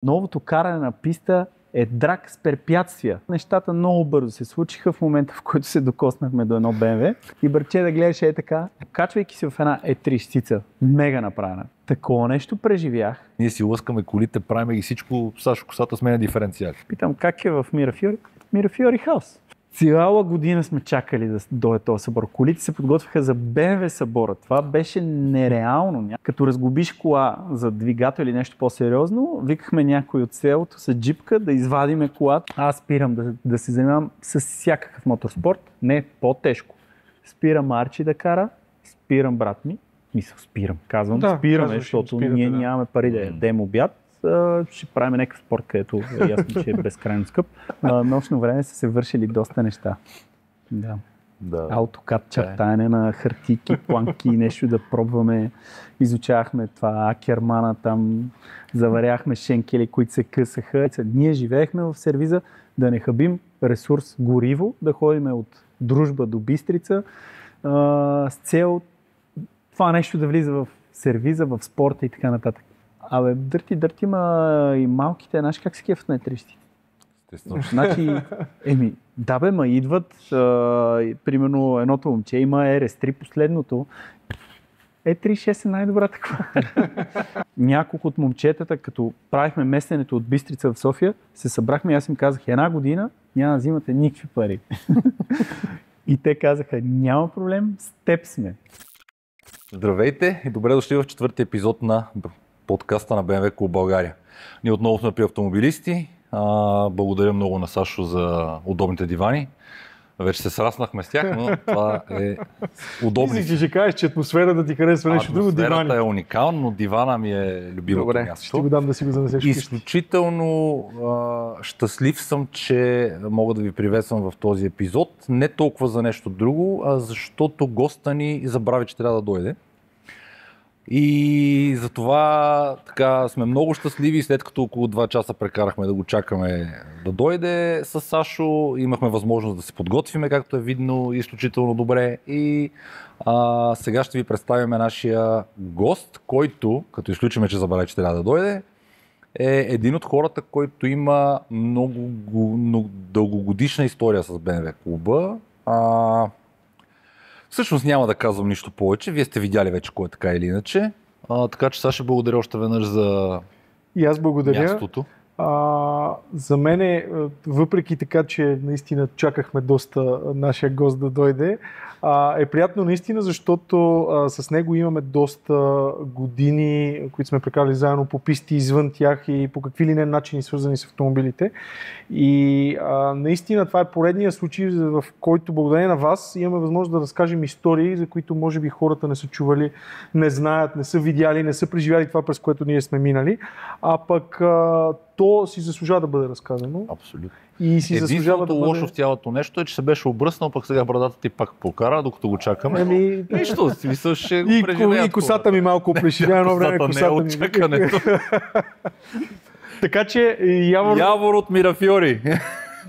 Новото каране на писта е драк с препятствия. Нещата много бързо се случиха в момента, в който се докоснахме до едно BMW и бърче да гледаш така, качвайки се в една E3-щица, мега направена. Такова нещо преживях. Ние си лъскаме колите, правим ги всичко, Сашо, косата сменя диференциали. Питам как е в Мирафиори? Мирафиори хаус. Цяла година сме чакали да дойде този събор. Колите се подготвяха за BMW събора. Това беше нереално. Като разглобиш кола за двигател или нещо по-сериозно, викахме някой от селото с джипка да извадиме колата. Аз спирам да се занимавам с всякакъв моторспорт. Не по-тежко. Спирам Арчи да кара, спирам брат ми. Казвам, спираме, защото ние нямаме пари да ядем обяд. Ще правим някакъв спорт, където е ясно, че е безкрайно скъп. На нощно време са се вършили доста неща. Да. Аутокад, чертане на хартийки, планки, нещо да пробваме. Изучавахме това Акермана, там заваряхме шенкели, които се късаха. Ние живеехме в сервиза да не хабим ресурс гориво, да ходим от Дружба до Бистрица с цел това нещо да влиза в сервиза, в спорта и така нататък. Абе, дърти, ма и малките, знаеш как се кефят на етрищи? Естествено. Значи, идват, примерно едното момче има RS3 последното. E36 е най-добрата кола. Няколко от момчетата, като правихме местенето от Бистрица в София, се събрахме и аз им казах, една година няма да взимате никакви пари. И те казаха, няма проблем, с теб сме. Здравейте и добре дошли в четвъртия епизод на подкаста на BMW Клуб България. Ние отново сме при автомобилисти. Благодаря много на Сашо за удобните дивани. Вече се сраснахме с тях, но това е удобно. Мислих, че ще кажеш, че атмосферата ти харесва нещо друго. Атмосферата е уникална, но дивана ми е любимото място. Ще го дам да си го занесеш. Изключително щастлив съм, че мога да ви приветствам в този епизод. Не толкова за нещо друго, а защото госта ни забрави, че трябва да дойде. И затова така сме много щастливи, след като около 2 часа прекарахме да го чакаме да дойде с Сашо. Имахме възможност да се подготвиме, както е видно, изключително добре. И сега ще ви представим нашия гост, който, като изключиме, че забравя, че трябва да дойде, е един от хората, който има много дългогодишна история с BMW клуба. Всъщност няма да казвам нищо повече. Вие сте видяли вече кой е така или иначе. Така че Саша, благодаря още веднъж за и аз благодаря. Мястото. За мен, въпреки така, че наистина чакахме доста нашия гост да дойде, е приятно наистина, защото с него имаме доста години, които сме прекарали заедно по писти извън тях и по какви ли не начини свързани с автомобилите. И наистина това е поредният случай, в който благодарение на вас имаме възможност да разкажем истории, за които може би хората не са чували, не знаят, не са видяли, не са преживяли това, през което ние сме минали. А пък то си заслужава да бъде разказано. Абсолютно. И си заслужава да бъде... лошо в цялото нещо е, че се беше обръснал, пък сега брадата ти пак покара, докато го чакаме. Нищо, смисъл ще го преживеят. И косата ми малко преживя едно време. Косата не е от чакането. Така че Явор от Мирафиори.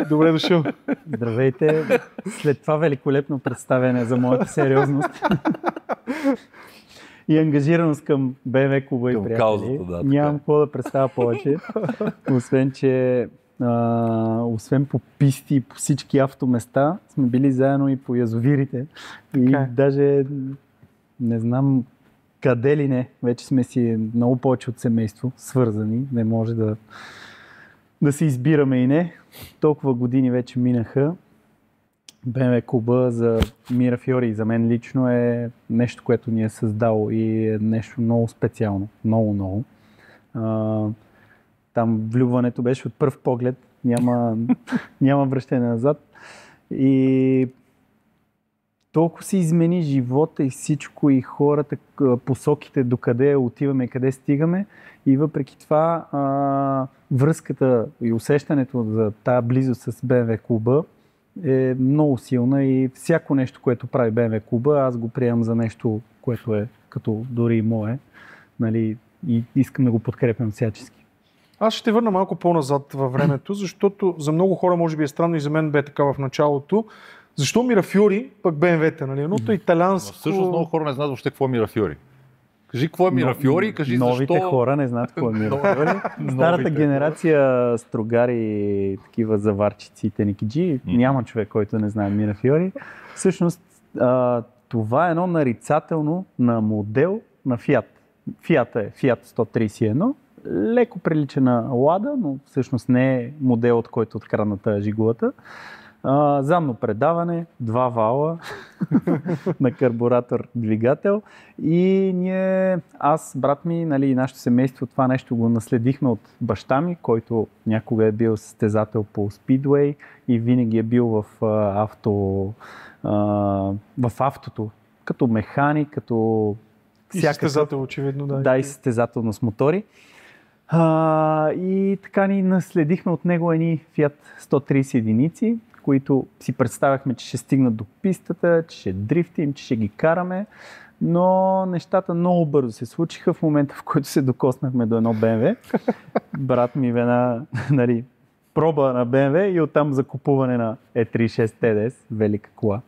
Добре дошъл. Здравейте. След това великолепно представяне за моята сериозност и ангажираност към BMW клуба и приятели. Нямам какво да представя повече. Освен по писти и по всички автоместа, сме били заедно и по язовирите. И даже не знам къде ли не. Вече сме си много повече от семейство, свързани. Не може да се избираме и не. Толкова години вече минаха. BMW клуба за Мирафиори и за мен лично е нещо, което ни е създало и е нещо много специално. Много. Там влюбването беше от пръв поглед. Няма връщане назад. И толкова се измени живота и всичко, и хората, посоките, докъде отиваме, къде стигаме. И въпреки това връзката и усещането за тази близост с BMW клуба е много силна и всяко нещо, което прави BMW клуба, аз го приемам за нещо, което е като дори и мое. Нали, и искам да го подкрепям всячески. Аз ще върна малко по-назад във времето, защото за много хора може би е странно и за мен бе така в началото. Защо Мирафиори, пък BMW-та, нали? Едното италианско... Всъщност много хора не знаят въобще какво е Мирафиори. Кажи какво е Мирафиори и кажи новите защо... хора не знаят какво е Мирафиори. Старата генерация строгари, такива заварчици и тенекиджи, няма човек, който не знае Мирафиори. Всъщност това е едно нарицателно на модел на Fiat. Fiat е Fiat 131. Леко прилича на Лада, но всъщност не е модел, от който открадната жигулата. Задно предаване, 2 вала на карбуратор двигател и аз, брат ми, нали, и нашето семейство това нещо го наследихме от баща ми, който някога е бил състезател по спидвей и винаги е бил в автото, като механик, като и състезател, очевидно. Да, и състезател с мотори. И така ни наследихме от него едни Fiat 130 единици, които си представяхме, че ще стигнат до пистата, че ще дрифтим, че ще ги караме, но нещата много бързо се случиха в момента, в който се докоснахме до едно BMW. Брат ми вена, нали, проба на BMW и оттам закупуване на E36 TDS, велика кола.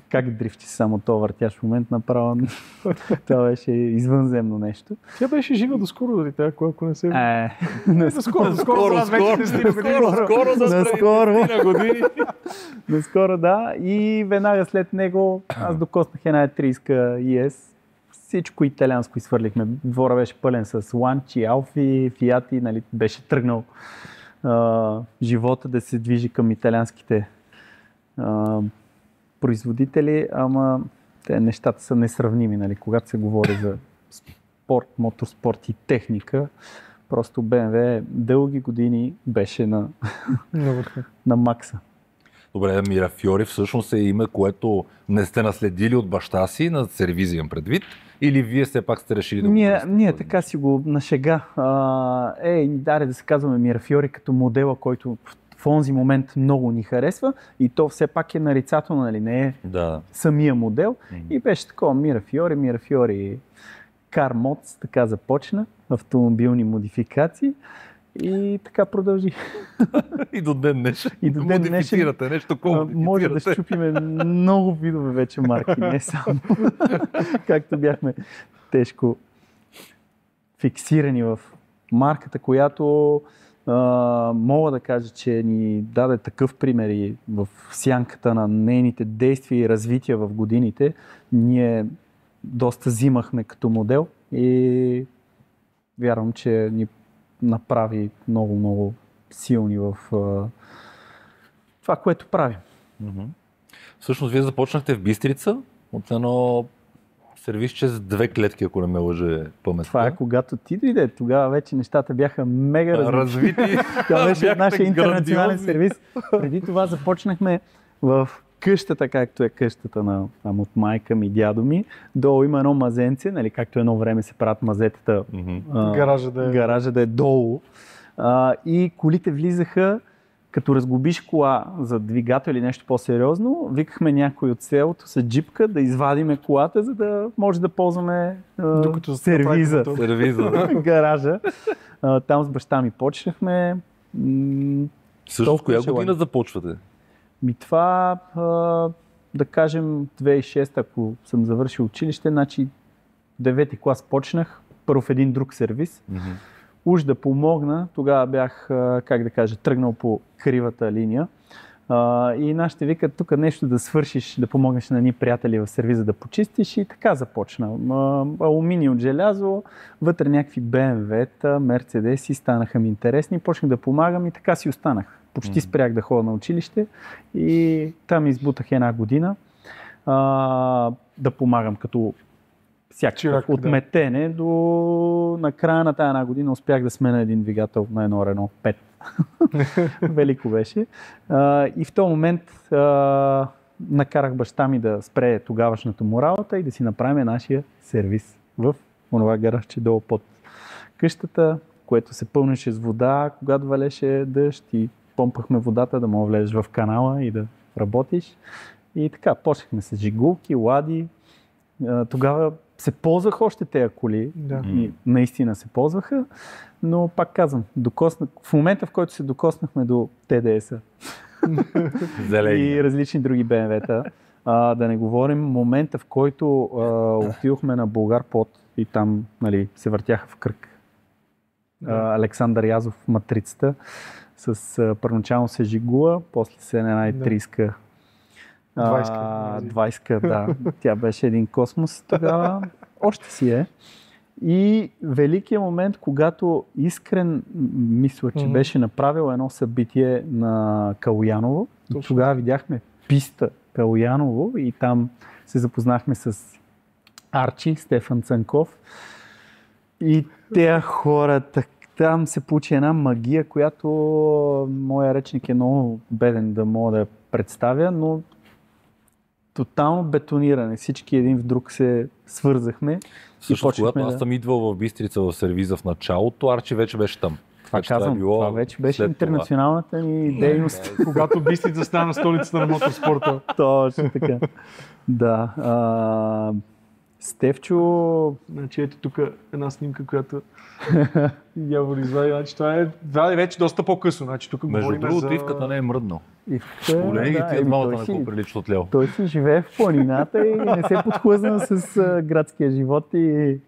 Как дрифти само то въртящ момент направо. Това беше извънземно нещо. Тя беше жива доскоро, дали тя, ако не се... Наскоро, да. И веднага след него аз докоснах една E30 ES. Всичко италианско изхвърлихме. Двора беше пълен с ланчи, алфи, фиати, нали, беше тръгнал живота да се движи към италианските производители, ама те нещата са несравними, нали? Когато се говори за спорт, моторспорт и техника, просто BMW дълги години беше на макса. Добре, Мирафиори всъщност е име, което не сте наследили от баща си, на сервизиен предвид, или вие все пак сте решили да го Ние така си го на шега. Да се казваме Мирафиори като модела, който в онзи момент много ни харесва и то все пак е нарицателно, нали, не е самия модел. И беше такова Мирафиори Car Mods, така започна, автомобилни модификации. И така продължи. И до ден днешен. Модифицирате нещо, колко може да щупиме много видове вече марки, не само. Както бяхме тежко фиксирани в марката, която мога да кажа, че ни даде такъв пример и в сянката на нейните действия и развития в годините. Ние доста взимахме като модел и вярвам, че ни направи много силни в това, което правим. Всъщност, вие започнахте в Бистрица от едно сервисче с 2 клетки, ако не ме лъже паметта. Това е когато ти дойде. Тогава вече нещата бяха мега развити. Това беше нашия интернационален сервис. Преди това започнахме в къщата, както е къщата от майка ми, дядо ми. Долу има едно мазенце, нали, както едно време се правят мазетата. Гаража да е долу. И колите влизаха, като разглобиш кола за двигател или нещо по-сериозно, викахме някой от селото с джипка да извадиме колата, за да може да ползваме сервиза, гаража. Там с баща ми почнахме. Също в коя година започвате? Това, да кажем, 2006, ако съм завършил училище, значи 9-ти клас почнах, първо в един друг сервис. Уж да помогна, тогава бях, тръгнал по кривата линия. И нашите викат тук нещо да свършиш, да помогнеш на едни приятели в сервиза да почистиш и така започна. Алуминий от желязо, вътре някакви BMW-та, Мерцедеси, станаха ми интересни, почнах да помагам и така си останах. Почти спрях да ходя на училище и там избутах една година да помагам като всякакъв от метене до на края на тази една година успях да сменя един двигател на едно Рено 5. Велико беше. И в този момент накарах баща ми да спре тогавашната му работа и да си направим нашия сервис в онова гаражче долу под къщата, което се пълнеше с вода, когато валеше дъжд и помпахме водата да мога влезеш в канала и да работиш. И така, почнахме с жигулки, лади. Тогава се ползвах още тези коли. И наистина се ползваха, но пак казвам, в момента, в който се докоснахме до TDS-а и различни други BMW-та, да не говорим момента, в който отидохме на Булгарпот и там нали, се въртяха в кръг. Александър Язов в Матрицата с първоначално се жигула, после се една E30-ка. 20-ка, да. Тя беше един космос тогава. Още си е. И великият момент, когато Искрен, мисля, че беше направил едно събитие на Калояново. Тогава видяхме писта Калояново и там се запознахме с Арчи, Стефан Цанков. И тези хора, там се получи една магия, която моя речник е много беден да мога да я представя, но тотално бетониране. Всички един в друг се свързахме. Също, когато аз съм идвал в Бистрица в сервиза в началото, Арчи вече беше там. Това казвам, това вече беше интернационалната ни дейност. Когато Бистрица стана столицата на моторспорта. Точно така. Да. Стефчо... Значи ето тук една снимка, която Явор извади. Значи това е вече доста по-късно. Значи, тук между другото, Ивката не е мръднал. Големите малата на колко прилича от ляво. Той си живее в планината и не се подхлъзна с градския живот и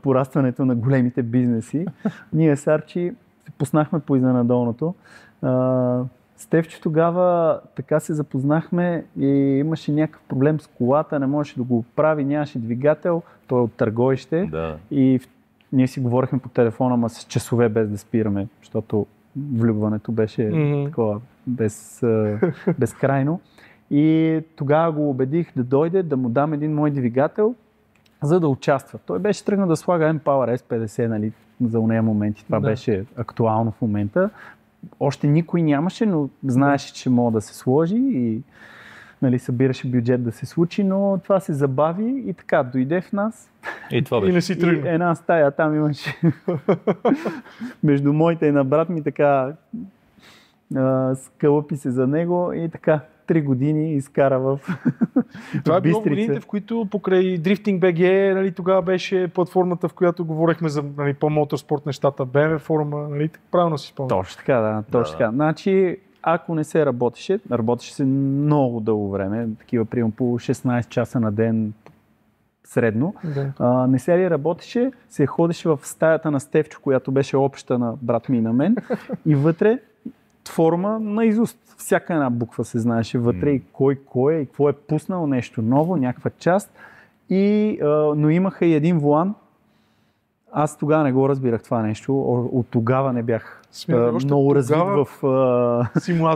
порастването на големите бизнеси. Ние с Арчи се поснахме по изненадолното. Стефчо тогава така се запознахме и имаше някакъв проблем с колата, не можеше да го оправи, нямаше двигател, той е от Търговище и ние си говорихме по телефона, ма с часове без да спираме, защото влюбването беше такова безкрайно. И тогава го убедих да дойде, да му дам един мой двигател, за да участва. Той беше тръгнал да слага M-Power S50, нали, за уния моменти. Това беше актуално в момента. Още никой нямаше, но знаеше, че мога да се сложи и нали, събираше бюджет да се случи, но това се забави и така дойде в нас. И това беше. И не си тръгна. Една стая там имаше между моите и на брат ми така скълъпи се за него и така 3 години изкара в това е било Бистрица. годините, в които покрай Drifting BG, нали, тогава беше платформата, в която говорихме за нали, по-моторспорт нещата, BMW форума, нали, правилно си спомням. Точно така, да, точно така. Значи, ако не се работеше се много дълго време, такива примерно по 16 часа на ден средно, не се ли работеше, се ходеше в стаята на Стефчо, която беше обща на брат ми и на мен и вътре форма наизуст. Всяка една буква се знаеше вътре и кой е и какво е пуснал, нещо ново, някаква част. Но имаха и един волан. Аз тогава не го разбирах това нещо. От тогава не бях много развит в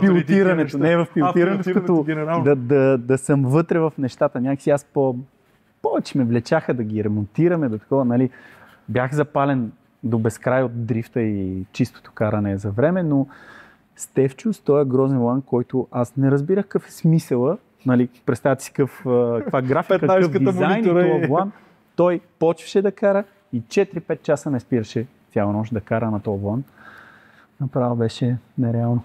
пилотирането. Не в пилотирането, като да съм вътре в нещата. Някакси аз повече ме влечаха да ги ремонтираме, да такова, нали. Бях запален до безкрай от дрифта и чистото каране за време, но Стефчо с този грозен волан, който аз не разбирах какъв е смисъла, нали, представете си каква графика, какъв дизайн и този волан, той почваше да кара и 4-5 часа не спираше цяла нощ да кара на този волан. Направо беше нереално.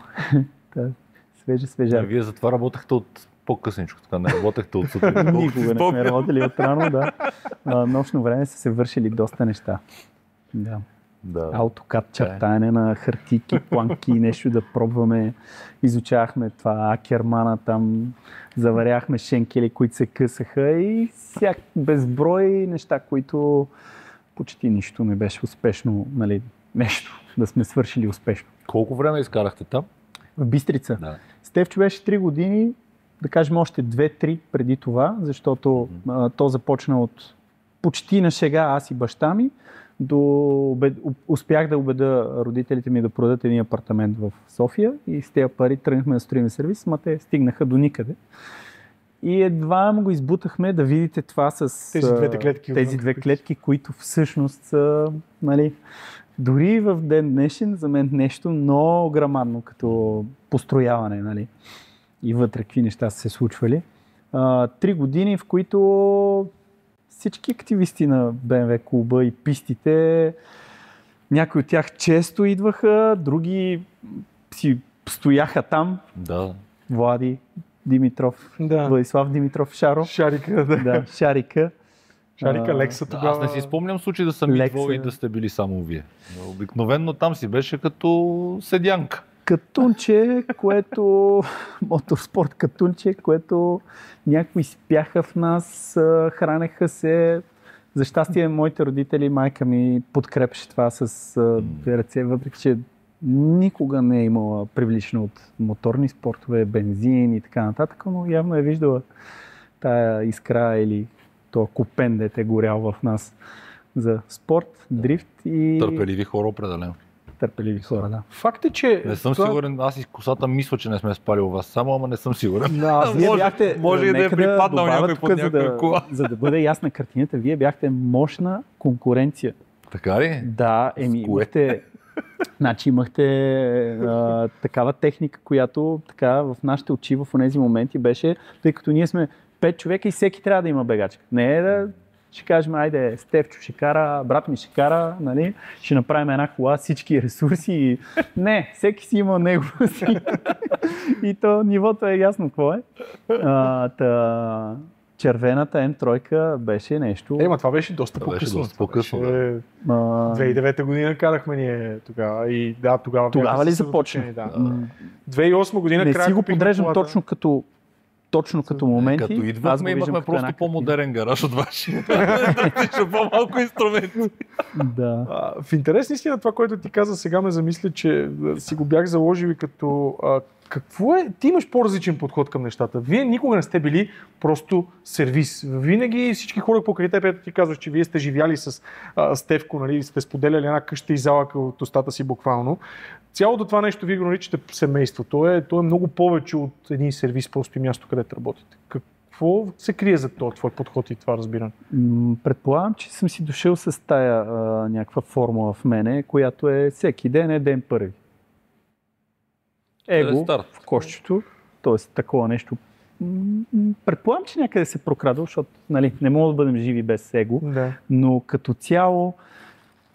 Свежа. Вие затова работехте от по-късничко, така не работехте от сутрин. Никога не сме работили от рано, да. Нощно време са се вършили доста неща. Да. Аутокад, чертаене на хартийки, планки, нещо да пробваме. Изучавахме това Акермана, там заваряхме шенкели, които се късаха и безброй неща, които почти нищо не беше успешно, нали, нещо да сме свършили успешно. Колко време изкарахте там? В Бистрица. Да. Стефчо беше 3 години, да кажем още 2-3 преди това, защото то започна от почти на шега аз и баща ми. Успях да убеда родителите ми да продадат един апартамент в София и с тези пари тръгнахме да строим сервис, ма те стигнаха до никъде. И едва го избутахме да видите това с тези две клетки, които всъщност са, нали, дори в ден днешен за мен нещо много грамадно като построяване, нали, и вътре какви неща са се случвали. 3 години, в които всички активисти на BMW клуба и пистите, някои от тях често идваха, други си стояха там. Да. Влади Димитров, Владислав Димитров Шаро. Шарика, да. Шарика. Лекса тогава. Аз не си спомням случай да съм идвал и да сте били само вие. Обикновенно там си беше като седянка. Катунче, което моторспорт катунче, което някои спяха в нас, хранеха се, За щастие, моите родители, майка ми подкрепеше това с две ръце, въпреки че никога не е имала привличана от моторни спортове, бензин и така нататък, но явно е виждала тая искра или то купен, дете горял в нас за спорт, дрифт и... Търпеливи хора определено. Търпеливи хора, да. Факт е, че... Не съм сигурен, аз и косата мисля, че не сме спали у вас само, ама не съм сигурен. Да, вие бяхте, може и да е припаднал някой под някаква кола. За да бъде ясна картината, вие бяхте мощна конкуренция. Така ли? Да, имахте... Значи имахте такава техника, която така в нашите очи в тези моменти беше, тъй като ние сме 5 човека и всеки трябва да има бегачка. Не е да ще кажем, айде, Стефчо ще кара, брат ми ще кара, нали? Ще направим една кола, всички ресурси. Не, всеки си има него си. И то нивото е ясно какво е. Червената М3 беше нещо... Ма това беше доста по-късно. 2009 година карахме ние тогава. И да, тогава ли започна? Да. 2008 година не си го подреждам точно като моменти. Като идвахме, имахме просто по-модерен гараж от вашия. По-малко инструменти. Да. В интерес истина това, което ти каза, сега ме замисля, че си го бях заложил и като... Какво е? Ти имаш по-различен подход към нещата. Вие никога не сте били просто сервис. Винаги всички хора покрай теб, ти казваш, че вие сте живяли с Стефко, нали, сте споделяли една къща и залъка от устата си буквално. Цялото това нещо вие го наричате семейство. То е много повече от един сервис, просто и място, където работите. Какво се крие за това твой подход и това разбиране? Предполагам, че съм си дошъл с тая някаква формула в мене, която е всеки ден е ден първи. Его в кошчето, т.е. такова нещо. Предполагам, че някъде се прокрадва, защото нали, не мога да бъдем живи без его, но като цяло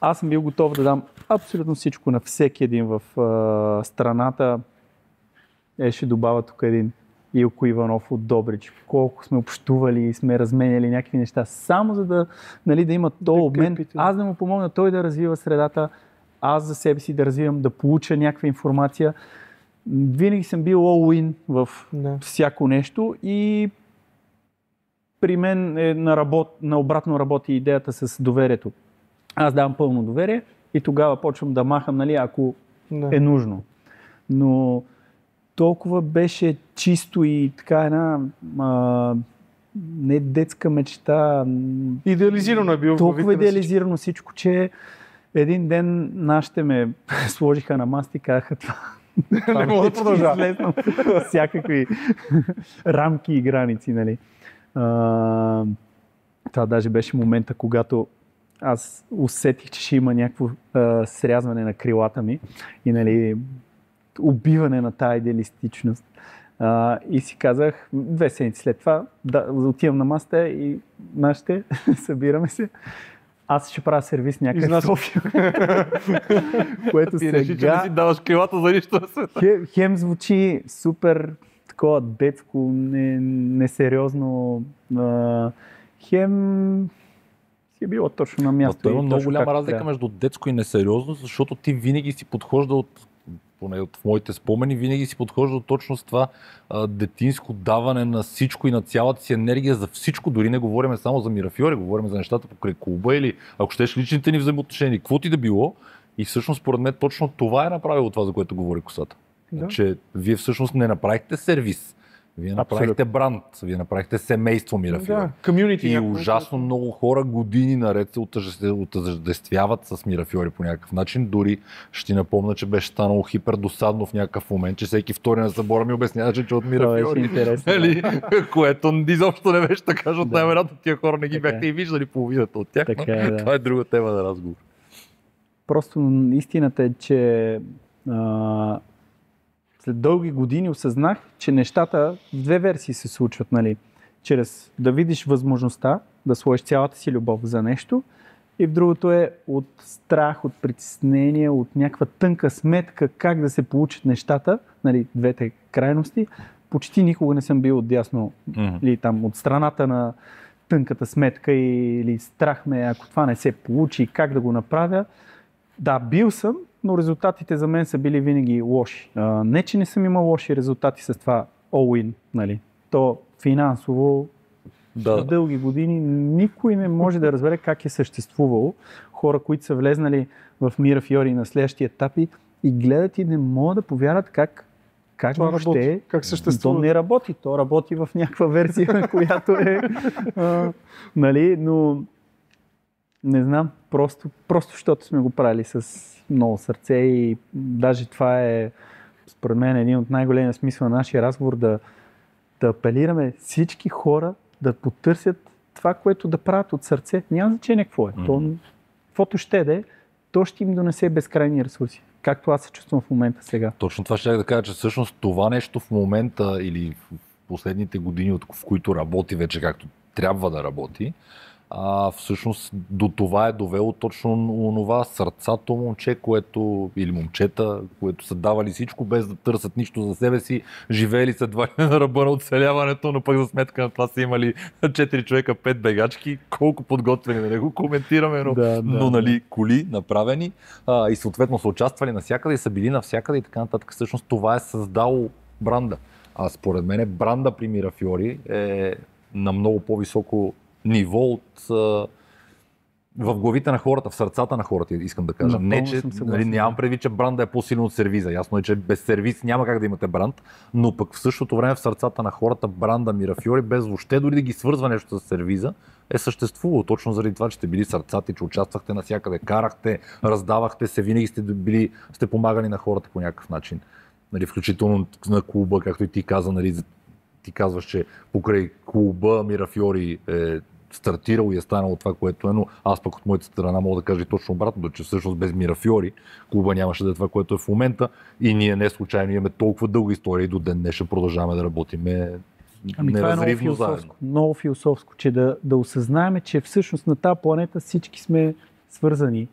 аз съм бил готов да дам абсолютно всичко на всеки един в страната. Ще добавя тук един Илко Иванов от Добрич. Колко сме общували и сме разменяли някакви неща, само за да, нали, да има то обмен. Аз да му помогна той да развива средата, аз за себе си да развивам, да получа някаква информация. Винаги съм бил all-in в всяко нещо и при мен на обратно работи идеята с доверието. Аз давам пълно доверие и тогава почвам да махам, нали, ако е нужно. Но толкова беше чисто и така една не детска мечта. Идеализирано е било. Толкова идеализирано всичко, че един ден нашите ме сложиха на маста и казаха това. Не мога да продължа. Всякакви рамки и граници, нали. Това даже беше момента, когато аз усетих, че ще има някакво срязване на крилата ми и, нали, убиване на тая идеалистичност. И си казах, 2 седмици след това, отивам на масата и нашите събираме се. Аз ще правя сервис някъде в София. Което ти реши, че не си даваш крилата за нищо на света. Хем звучи супер такова детско, несериозно. Хем си е било точно на място. Това е много голяма разлика между детско и несериозно, защото ти винаги си подхожда поне от моите спомени, винаги си подхожда точно с това детинско даване на всичко и на цялата си енергия за всичко. Дори не говорим само за Мирафьори, говорим за нещата покрай клуба или ако щеш личните ни взаимоотношения, какво ти да било. И всъщност, според мен, точно това е направило това, за което говори косата. Да. Че вие всъщност не направихте сервис. Вие направихте бранд, вие направихте семейство Мирафьори. Комюнити. И ужасно много хора години наред се отъждествяват с Мирафьори по някакъв начин. Дори ще ти напомня, че беше станало хипердосадно в някакъв момент, че всеки втори на събора ми обясняваше, че от Мирафьори. Което изобщо не беше така, защото най-вероятно тия хора не ги бяхте и виждали половината от тях. Това е друга тема на разговор. Просто истината е, че след дълги години осъзнах, че нещата в 2 версии се случват, нали? Чрез да видиш възможността да сложиш цялата си любов за нещо и в другото е от страх, от притеснение, от някаква тънка сметка как да се получат нещата, нали, двете крайности. Почти никога не съм бил отдясно или там от страната на тънката сметка или страх ме, ако това не се получи, как да го направя. Да, бил съм, но резултатите за мен са били винаги лоши. Не, че не съм имал лоши резултати с това all-in, нали. То финансово Да. Дълги години никой не може да разбере как е съществувало. Хора, които са влезнали в Мира Фиори на следващия етапи и гледат и не могат да повярват как въобще как съществува. То не работи. То работи в някаква версия, която е... нали, но не знам, просто защото сме го правили с много сърце и даже това е според мен един от най-големия смисъл на нашия разговор да апелираме всички хора да потърсят това, което да правят от сърце. Няма значение какво е. Каквото ще да е, то ще им донесе безкрайни ресурси. Както аз се чувствам в момента сега. Точно това ще да кажа, че всъщност това нещо в момента или в последните години, в които работи вече както трябва да работи, всъщност до това е довело точно онова сърцато момче, или момчета, които са давали всичко без да търсят нищо за себе си, живеели са едва ли на ръба на оцеляването, но пък за сметка на това са имали 4 човека, 5 бегачки, колко подготвени, да не го коментираме, но нали, коли направени и съответно са участвали навсякъде и са били навсякъде и така нататък. Всъщност това е създало бранда. А според мен бранда при Мира Фиори е на много по-високо ниво в главите на хората, в сърцата на хората, искам да кажа. Не, че нямам предвид, че бранда е по-силен от сервиза. Ясно е, че без сервиз няма как да имате бранд, но пък в същото време в сърцата на хората бранда Мира Фиори, без въобще дори да ги свързва нещо с сервиза, е съществувало. Точно заради това, че сте били сърцати, че участвахте навсякъде, карахте, раздавахте се, винаги сте помагали на хората по някакъв начин. Нали, включително на клуба, както и ти каза, нали, ти казваш, че покрай клуба Мира Фиори е стартирал и е станало това, което е, но аз пък от моята страна мога да кажа и точно обратно, че всъщност без Мира Фиори клуба нямаше да е това, което е в момента и ние не случайно имаме толкова дълга история и до ден днес ще продължаваме да работиме неразривно заедно. Много философско, че да осъзнаем, че всъщност на тази планета всички сме свързани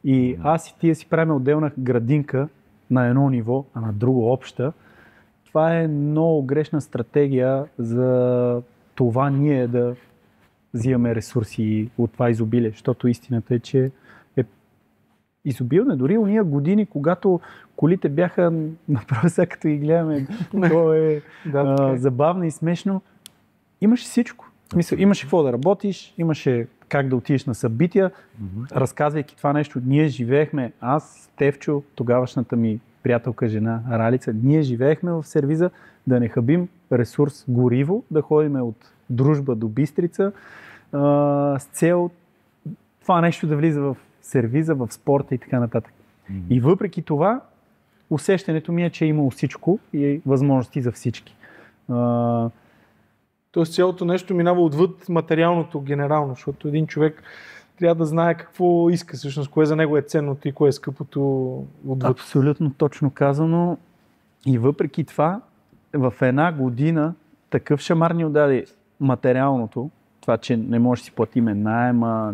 и аз и тия си правим отделна градинка на едно ниво, а на друго обща. Това е много грешна стратегия за това ние да взимаме ресурси от това изобилие, защото истината е, че е изобилна. Дори уния години, когато колите бяха направо сега като ги гледаме, то е забавно и смешно, имаше всичко. В смисъл, имаше какво да работиш, имаше как да отидеш на събития, разказвайки това нещо. Ние живеехме, аз, Тевчо, тогавашната ми приятелка, жена Ралица, ние живеехме в сервиза да не хабим ресурс гориво, да ходим от Дружба до Бистрица с цел това нещо да влиза в сервиза, в спорта и така нататък. И въпреки това, усещането ми е, че е имало всичко и възможности за всички. Тоест цялото нещо минава отвъд материалното генерално, защото един човек трябва да знае какво иска, всъщност, кое за него е ценното и кое е скъпото отвъд. Абсолютно точно казано. И въпреки това, в една година такъв шамар ни отдаде материалното, това, че не може да си платиме наема,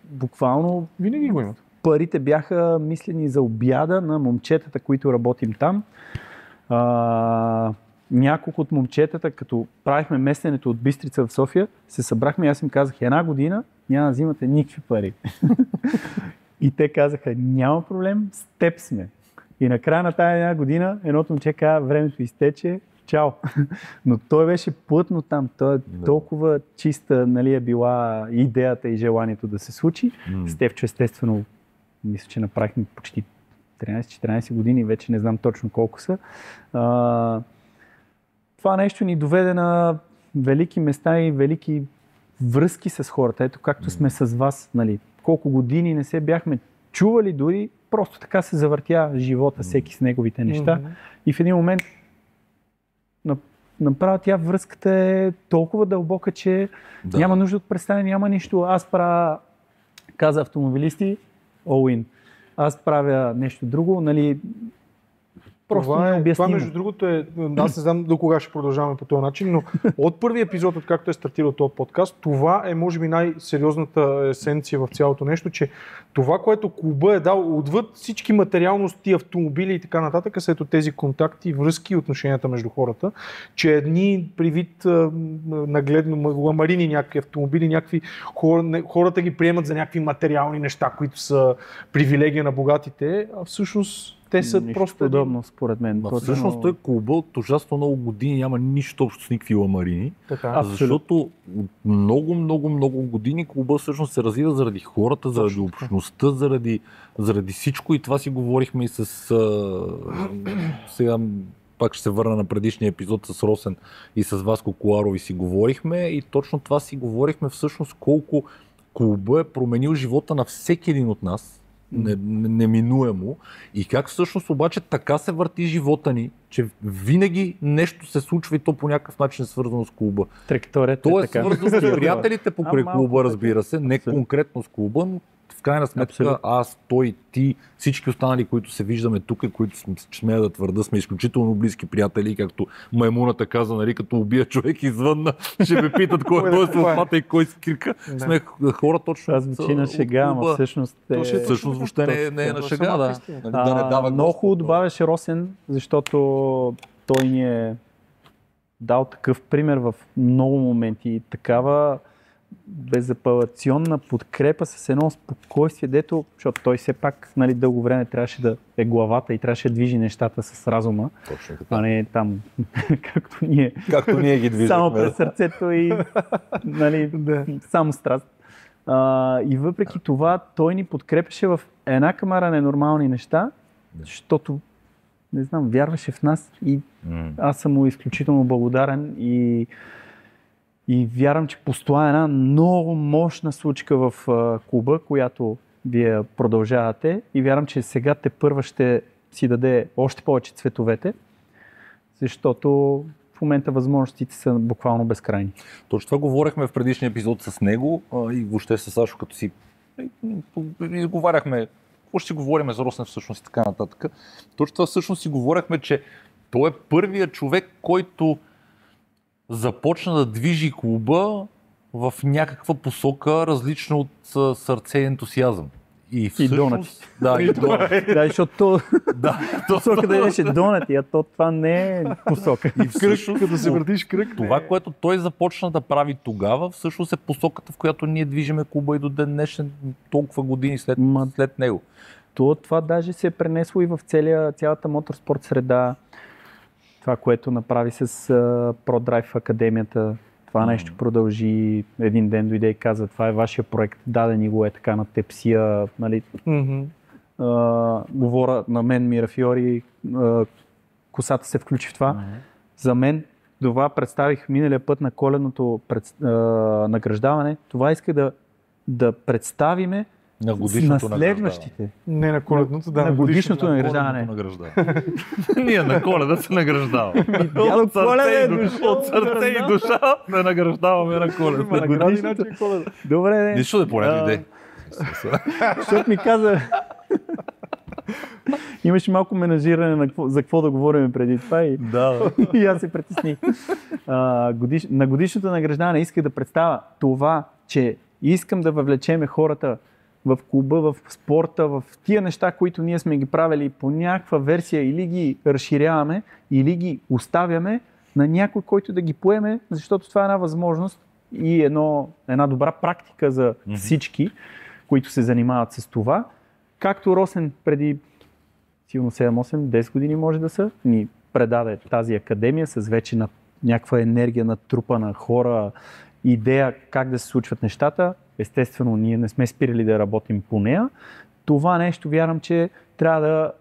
буквално винаги го имат. Парите бяха мислени за обяда на момчетата, които работим там. Няколко от момчетата, като правихме местенето от Бистрица в София, се събрахме и аз им казах, една година няма да взимате никакви пари. И те казаха, няма проблем, с теб сме. И накрая на тая една година едното момче каза, времето изтече, чао. Но той беше плътно там, той толкова чиста, нали, е била идеята и желанието да се случи. Стефчо, естествено, мисля, че направихме почти 13-14 години, вече не знам точно колко са. Това нещо ни доведе на велики места и велики връзки с хората. Ето както сме с вас, нали, колко години не се бяхме чували дори, просто така се завъртя живота, всеки с неговите неща. И в един момент направо тя връзката е толкова дълбока, че няма нужда от представяне, няма нищо. Аз правя, каза автомобилисти, all in. Аз правя нещо друго, нали, просто необяснимо. Това между другото е, аз не знам до кога ще продължаваме по този начин, но от първия епизод, откакто е стартирал този подкаст, това е може би най-сериозната есенция в цялото нещо, че това, което клуба е дал отвъд всички материалности, автомобили и така нататък, са ето тези контакти, връзки и отношенията между хората, че едни при вид нагледно ламарини, някакви автомобили, някакви хората ги приемат за някакви материални неща, които са привилегия на богатите, а всъщност Те са Нищо просто подобно, според мен. Ма Точно- всъщност той клуба от ужасно много години няма нищо общо с никакви ламарини. Така. Абсолютно. Защото от много години клуба всъщност се развива заради хората, заради Точно така. общността, заради всичко и това си говорихме и с сега пак ще се върна на предишния епизод с Росен и с Васко Коларов и си говорихме и точно това си говорихме всъщност колко клуба е променил живота на всеки един от нас. Неминуемо. И как всъщност обаче така се върти живота ни, че винаги нещо се случва и то по някакъв начин е свързано с клуба. Траекторията То е така. свързано с приятелите покрай малко клуба, така. разбира се, не Абсолютно. конкретно с клуба, но в крайна сметка Абсолютно. аз, той, ти, всички останали, които се виждаме тук и които смея да твърда, сме изключително близки приятели, както маймуната каза, нали, като убия човек извънна, ще ме питат кой е той с лопата и кой с кирка. Да. Сме хора точно Това звучи на от шега, ама клуба. всъщност То си е Всъщност въобще не е на Това шега, са да. малки истини. Нали, да не дава Много Господ, хубаво но- добавяше Росен, защото той ни е дал такъв пример в много моменти. Такава безапелационна подкрепа с едно спокойствие, дето, защото той все пак нали, дълго време трябваше да е главата и трябваше да движи нещата с разума, Точно а така. не там, както ние, Както ние ги движихме. само през сърцето и нали, Да. само страст. И въпреки това той ни подкрепеше в една камара ненормални неща, защото, не знам, вярваше в нас и аз съм му изключително благодарен и вярвам, че постоя една много мощна случка в клуба, която вие продължавате и вярвам, че сега тепърва ще си даде още повече цветовете, защото в момента възможностите са буквално безкрайни. Точно това говорихме в предишния епизод с него и въобще с Сашо, като си изговаряхме, какво ще си говорим за Росен всъщност и така нататък. Точно това всъщност си говорихме, че той е първият човек, който започна да движи клуба в някаква посока, различна от сърце и ентусиазъм. И донати. Да, и донати. Да, защото Да, посоката беше донати, а то това не е посока. И всъщност, Като се въртиш кръг. това, което той започна да прави тогава, всъщност е посоката, в която ние движиме клуба и до ден днешен, толкова години след него. Това даже се е пренесло и в цялата моторспорт среда. Това, което направи с ProDrive Академията, това нещо продължи. Един ден дойде и каза, това е вашия проект, даде ни го е така на тепсия. Нали. Говоря на мен, Мира Фиори, косата се включи в това. За мен това представих миналия път на коледното награждаване. Това иска да представиме На на годишното следващите. Не на коледното, да. На годишното награждаване. награждаване. Ние на Коледа се награждаваме. Дядо Коледа е дошъл От сърце и душа не награждаваме на Има Коледа. награди, годишното. иначе Коледа. Добре, Нищо да поне дойде. защото ми каза... Имаше малко менажиране за какво да говорим преди това и аз се притесних. На годишното награждаване исках да представя това, че искам да въвлечеме хората в клуба, в спорта, в тия неща, които ние сме ги правили по някаква версия или ги разширяваме, или ги оставяме на някой, който да ги поеме, защото това е една възможност и една добра практика за всички, които се занимават с това. Както Росен преди силно 7-8-10 години може да са, ни предаде тази академия с вече на някаква енергия натрупана хора, идея как да се случват нещата. Естествено, ние не сме спирали да работим по нея. Това нещо вярвам, че трябва да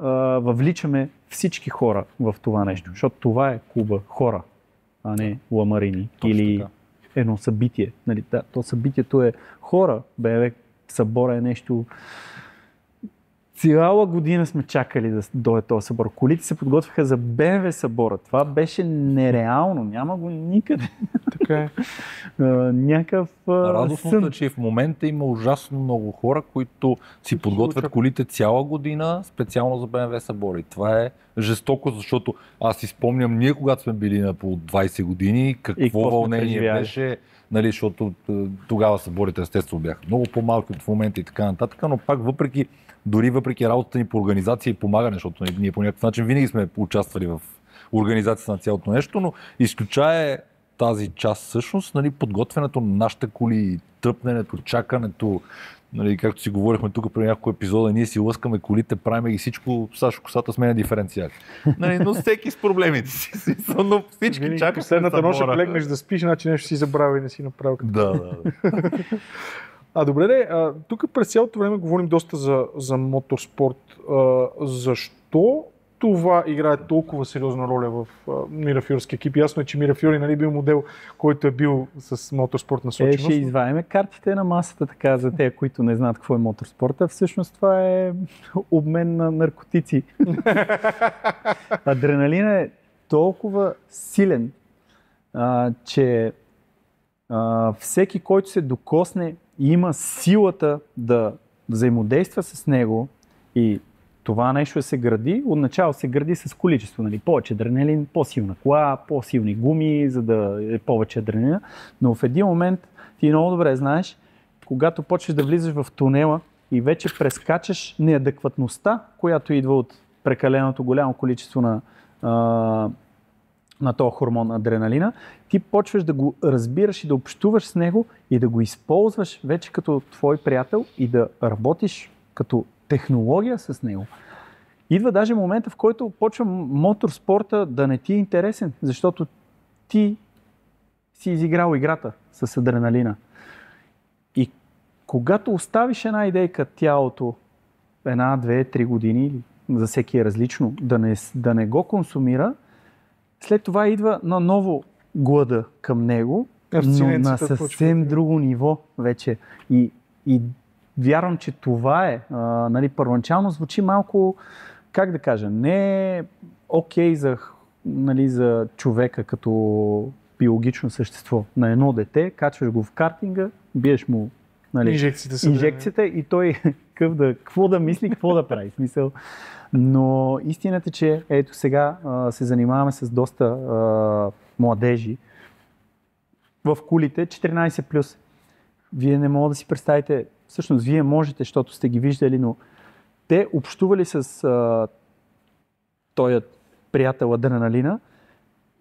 въвличаме всички хора в това нещо, защото това е клуба хора, а не ламарини. Точно или така. едно събитие. Нали, то събитието е хора, БМВ събора е нещо. Цяла година сме чакали да дойде този събор. Колите се подготвяха за БМВ събора. Това беше нереално. Няма го никъде. Така е. Някакъв Радостното сън. е, че в момента има ужасно много хора, които си подготвят очаква. колите цяла година, специално за БМВ събора. И това е жестоко, защото аз си спомням ние, когато сме били на по 20 години, какво какво сме вълнение преживяли. беше, нали, защото тогава съборите естествено бяха много по-малки от в момента и така нататък, но пак дори въпреки работата ни по организация и помагане, защото ние по някакъв начин винаги сме участвали в организацията на цялото нещо, но изключая тази част всъщност, нали, подготвянето на нашите коли, тръпненето, чакането Нали, както си говорихме тук при няколко епизода, ние си лъскаме колите, правим ги всичко, Сашо косата сменя диференциали. Нали, но всеки с проблемите си. Но всички чакат последната нощ, ако легнеш да спиш, значи нещо си забравя и не си направил. Да. Добре, тук през цялото време говорим доста за моторспорт. Защо това играе толкова сериозна роля в Мира Фьорски екип? Ясно е, че Мира Фьори, нали, бил модел, който е бил с моторспорт насоченост. Ще извадим картите на масата, така, за те, които не знаят какво е моторспорта. Всъщност това е обмен на наркотици. Адреналина е толкова силен, че всеки, който се докосне и има силата да взаимодейства с него, и това нещо се гради, отначало се гради с количество, нали? Повече адреналин, по-силна кола, по-силни гуми, за да е повече адреналина. Но в един момент ти много добре знаеш, когато почваш да влизаш в тунела и вече прескачаш неадекватността, която идва от прекаленото голямо количество на този хормон адреналина, ти почваш да го разбираш и да общуваш с него и да го използваш вече като твой приятел и да работиш като технология с него. Идва даже момента, в който почва моторспорта да не ти е интересен, защото ти си изиграл играта с адреналина. И когато оставиш една идейка тялото, 1, 2, 3 години, за всеки е различно, да не го консумира, след това идва на ново глада към него, но на съвсем друго ниво вече. И вярвам, че това е. Нали, първоначално звучи малко, как да кажа, не е окей за човека като биологично същество. На едно дете, качваш го в картинга, биеш му, нали, инжекцията и той какво да мисли, какво да прави. Смисъл. Но истината е, че ето сега се занимаваме с доста младежи в кулите 14+. Вие не можете да си представите, всъщност вие можете, защото сте ги виждали, но те общували с този приятел адреналина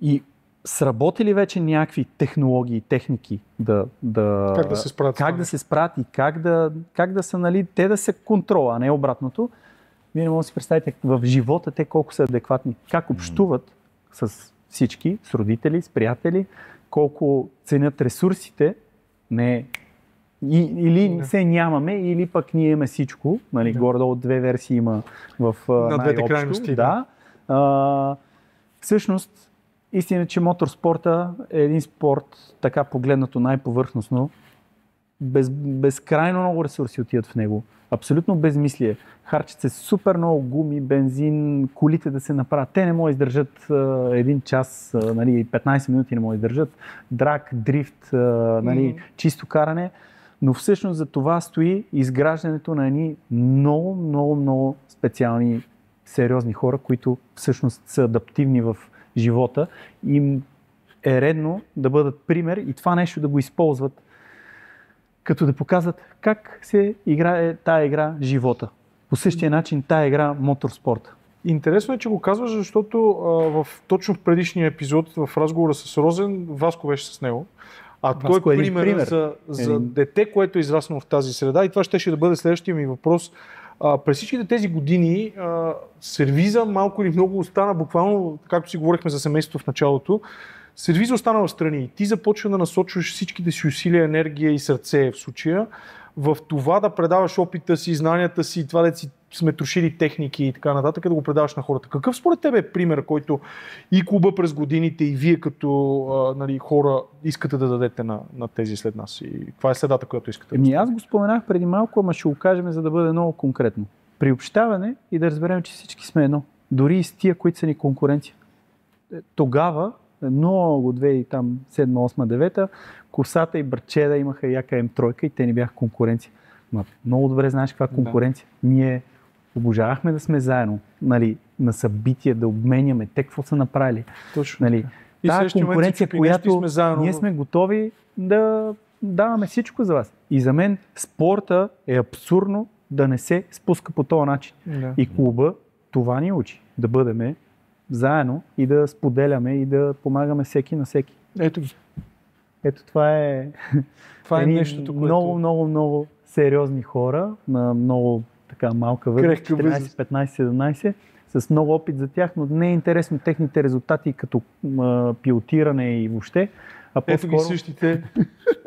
и сработили вече някакви технологии, техники как да се справят и как да са, нали, те да са контрола, а не обратното. Вие не можете да си представите в живота те колко са адекватни, как общуват с всички, с родители, с приятели, колко ценят ресурсите, или все нямаме, или пък ние имаме всичко. Нали, горе-долу 2 версии има в на двете крайности. Да. Всъщност, истина е, че моторспорта е един спорт, така погледнато най-повърхностно. Безкрайно много ресурси отиват в него. Абсолютно безмислие. Харчат се супер много гуми, бензин, колите да се направят. Те не могат да издържат един час, нали, 15 минути не могат да издържат. Драг, дрифт, нали, чисто каране. Но всъщност за това стои изграждането на едни много, много, много специални, сериозни хора, които всъщност са адаптивни в живота. Им е редно да бъдат пример и това нещо да го използват, като да показват как се играе тая игра живота. По същия начин тая игра моторспорта. Интересно е, че го казваш, защото точно в предишния епизод, в разговора с Розен, Васко беше с него. Той е пример за дете, което е израснало в тази среда, и това ще да бъде следващия ми въпрос. През всичките тези години сервиза малко или много остана, буквално, както си говорихме за семейството в началото, сервиза остана в страни. Ти започва да насочваш всичките си усилия, енергия и сърце в случая в това да предаваш опита си, знанията си, това да си сме трошили техники и така нататък, да го предаваш на хората. Какъв според тебе е пример, който и клуба през годините, и вие като нали, хора искате да дадете на тези след нас? И каква е следата, която искате? Аз го споменах преди малко, ама ще го кажем, за да бъде много конкретно. Приобщаване и да разберем, че всички сме едно. Дори и с тия, които са ни конкуренция. Тогава, много 2007, 8, 9, Косата и Бърчеда имаха яка М3 и те ни бяха конкуренция. Много добре знаеш каква конкуренция. Ние обожавахме да сме заедно, нали, на събития, да обменяме те какво са направили. Точно. Нали, тази конкуренция, която ние сме готови да даваме всичко за вас. И за мен спорта е абсурдно да не се спуска по този начин. Да. И клуба това ни учи. Да бъдем заедно и да споделяме и да помагаме всеки на всеки. Ето ги. Ето това е нещото, което... много сериозни хора на много така малка възраст, Крехка 14, възраст. 15, 17, с много опит за тях, но не е интересно техните резултати като пилотиране и въобще. А Ето ги по-скоро... същите.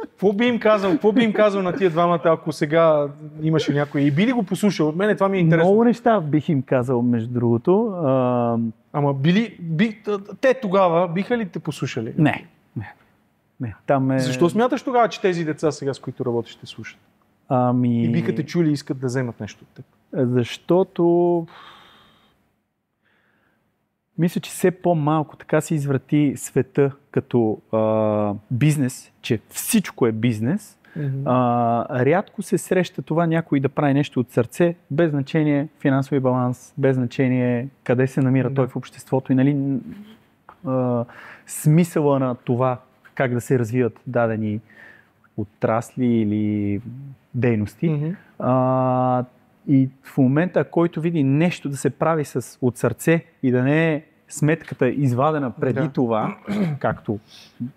Какво би им казал на тия двамата, ако сега имаше някой? И би ли го послушал? От мен това ми е интересно. Много неща бих им казал, между другото. Ама те тогава биха ли те послушали? Не. Там е... Защо смяташ тогава, че тези деца сега, с които работиш, ще слушат? И биха те чули и искат да вземат нещо от теб? Защото мисля, че все по-малко така се изврати света като бизнес, че всичко е бизнес. Рядко се среща това някой да прави нещо от сърце, без значение финансови баланс, без значение къде се намира той в обществото и нали, смисъла на това как да се развиват дадени отрасли или дейности. И в момента, който види нещо да се прави от сърце и да не е сметката извадена преди това, както